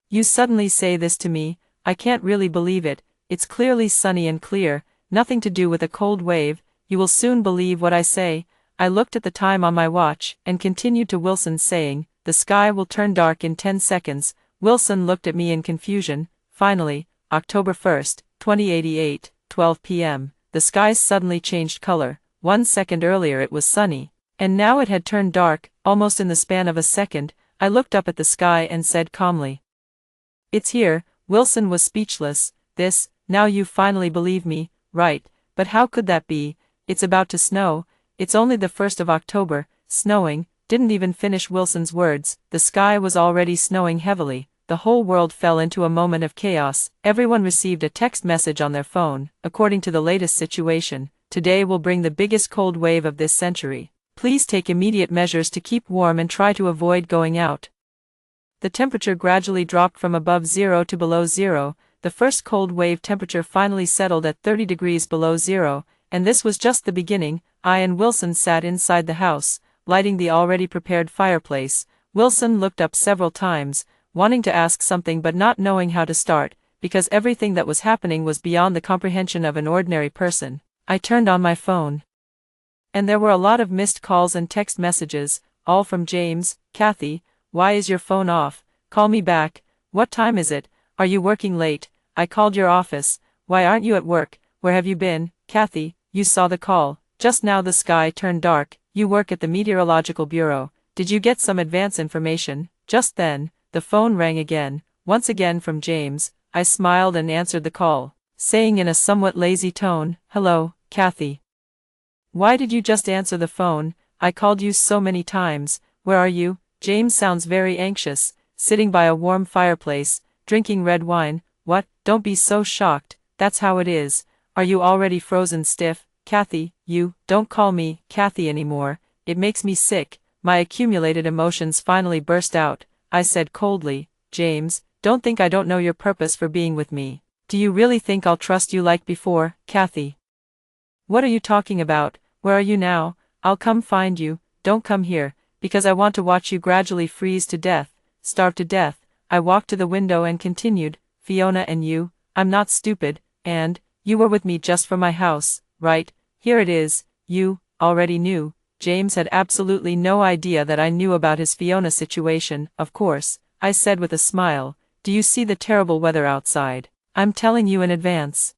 You suddenly say this to me, I can't really believe it. It's clearly sunny and clear, nothing to do with a cold wave. You will soon believe what I say. I looked at the time on my watch, and continued to Wilson saying, the sky will turn dark in 10 seconds. Wilson looked at me in confusion. Finally, October 1st, 2088, 12 p.m., the sky suddenly changed color. 1 second earlier it was sunny, and now it had turned dark, almost in the span of a second. I looked up at the sky and said calmly, it's here. Wilson was speechless. Now you finally believe me, right? But how could that be? It's about to snow. It's only the 1st of October, snowing. Didn't even finish Wilson's words. The sky was already snowing heavily. The whole world fell into a moment of chaos. Everyone received a text message on their phone. According to the latest situation, today will bring the biggest cold wave of this century. Please take immediate measures to keep warm and try to avoid going out. The temperature gradually dropped from above zero to below zero. The first cold wave temperature finally settled at 30 degrees below zero, and this was just the beginning. I and Wilson sat inside the house, lighting the already prepared fireplace. Wilson looked up several times, wanting to ask something but not knowing how to start, because everything that was happening was beyond the comprehension of an ordinary person. I turned on my phone, and there were a lot of missed calls and text messages, all from James. Kathy, why is your phone off? Call me back. What time is it? Are you working late? I called your office. Why aren't you at work? Where have you been? Kathy, you saw the call. Just now the sky turned dark. You work at the Meteorological Bureau. Did you get some advance information? Just then, the phone rang again, once again from James. I smiled and answered the call, saying in a somewhat lazy tone, hello, Kathy. Why did you just answer the phone? I called you so many times. Where are you? James sounds very anxious, sitting by a warm fireplace. drinking red wine. What? Don't be so shocked, that's how it is. Are you already frozen stiff, Kathy? You, don't call me Kathy anymore, it makes me sick. My accumulated emotions finally burst out. I said coldly, James, don't think I don't know your purpose for being with me. Do you really think I'll trust you like before, Kathy? What are you talking about? Where are you now? I'll come find you. Don't come here, because I want to watch you gradually freeze to death, starve to death. I walked to the window and continued, Fiona, and you, I'm not stupid, and, you were with me just for my house, right? Here it is. You already knew. James had absolutely no idea that I knew about his Fiona situation. Of course, I said with a smile. Do you see the terrible weather outside? I'm telling you in advance.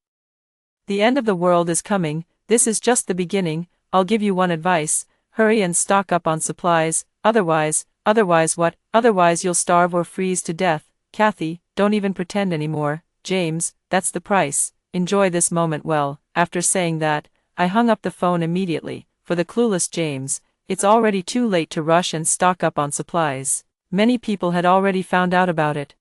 The end of the world is coming. This is just the beginning. I'll give you one advice. Hurry and stock up on supplies, otherwise what? Otherwise you'll starve or freeze to death. Kathy, don't even pretend anymore. James, that's the price. Enjoy this moment well. After saying that, I hung up the phone immediately. For the clueless James, it's already too late to rush and stock up on supplies. Many people had already found out about it.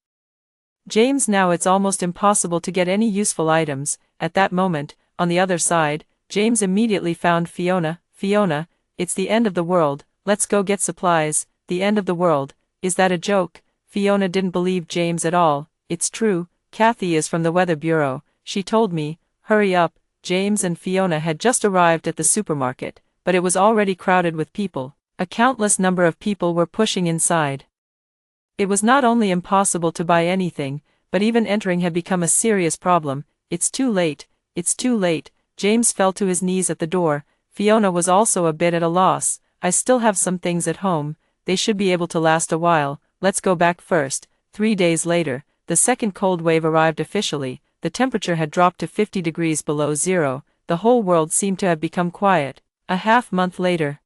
James, now it's almost impossible to get any useful items. At that moment, on the other side, James immediately found Fiona. Fiona, it's the end of the world, let's go get supplies. The end of the world, is that a joke? Fiona didn't believe James at all. It's true, Kathy is from the Weather Bureau, she told me. Hurry up. James and Fiona had just arrived at the supermarket, but it was already crowded with people. A countless number of people were pushing inside. It was not only impossible to buy anything, but even entering had become a serious problem. It's too late, it's too late. James fell to his knees at the door. Fiona was also a bit at a loss. I still have some things at home, they should be able to last a while. Let's go back first. 3 days later, the second cold wave arrived officially. The temperature had dropped to 50 degrees below zero. The whole world seemed to have become quiet. A half-month later,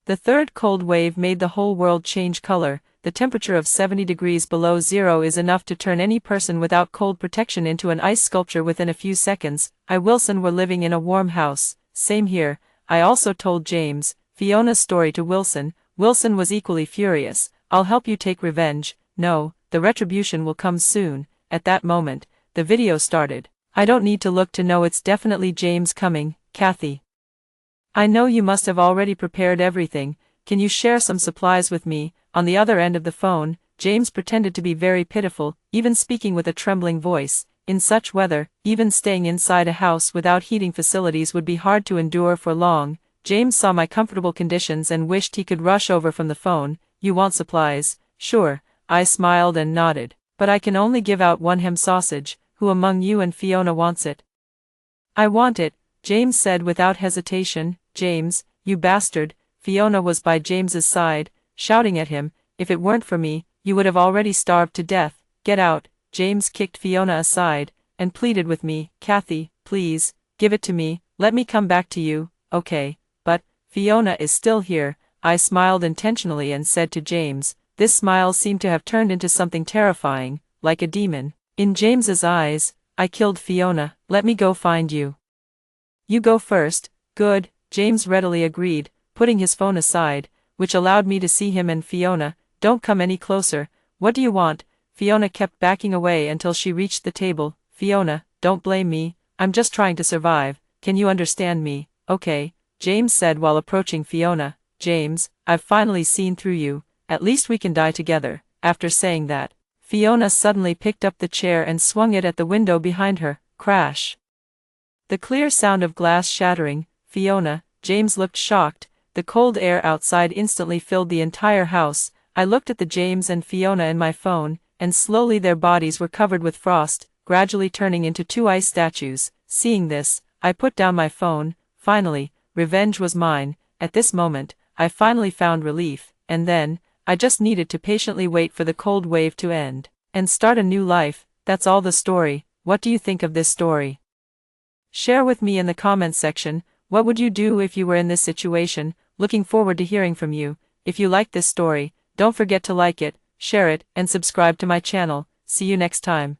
the third cold wave made the whole world change color. The temperature of 70 degrees below zero is enough to turn any person without cold protection into an ice sculpture within a few seconds. I and Wilson were living in a warm house. Same here. I also told James Fiona's story to Wilson. Wilson was equally furious. I'll help you take revenge. No, the retribution will come soon. At that moment, the video started. I don't need to look to know it's definitely James coming. Kathy, I know you must have already prepared everything. Can you share some supplies with me? On the other end of the phone, James pretended to be very pitiful, even speaking with a trembling voice. In such weather, even staying inside a house without heating facilities would be hard to endure for long. James saw my comfortable conditions and wished he could rush over from the phone. You want supplies? Sure. I smiled and nodded. But I can only give out one ham sausage. Who among you and Fiona wants it? I want it, James said without hesitation. James, you bastard. Fiona was by James's side, shouting at him, if it weren't for me, you would have already starved to death. Get out. James kicked Fiona aside, and pleaded with me, Kathy, please, give it to me, let me come back to you. Okay, but, Fiona is still here. I smiled intentionally and said to James, this smile seemed to have turned into something terrifying, like a demon. In James's eyes, I killed Fiona, let me go find you. You go first. Good, James readily agreed, putting his phone aside, which allowed me to see him and Fiona. Don't come any closer. What do you want? Fiona kept backing away until she reached the table. Fiona, don't blame me, I'm just trying to survive. Can you understand me? Okay, James said while approaching Fiona. James, I've finally seen through you. At least we can die together. After saying that, Fiona suddenly picked up the chair and swung it at the window behind her. Crash. The clear sound of glass shattering. Fiona, James looked shocked. The cold air outside instantly filled the entire house. I looked at the James and Fiona in my phone, and slowly their bodies were covered with frost, gradually turning into two ice statues. Seeing this, I put down my phone. Finally, revenge was mine. At this moment, I finally found relief, and then, I just needed to patiently wait for the cold wave to end, and start a new life. That's all the story. What do you think of this story? Share with me in the comments section. What would you do if you were in this situation? Looking forward to hearing from you. If you like this story, don't forget to like it, share it, and subscribe to my channel. See you next time.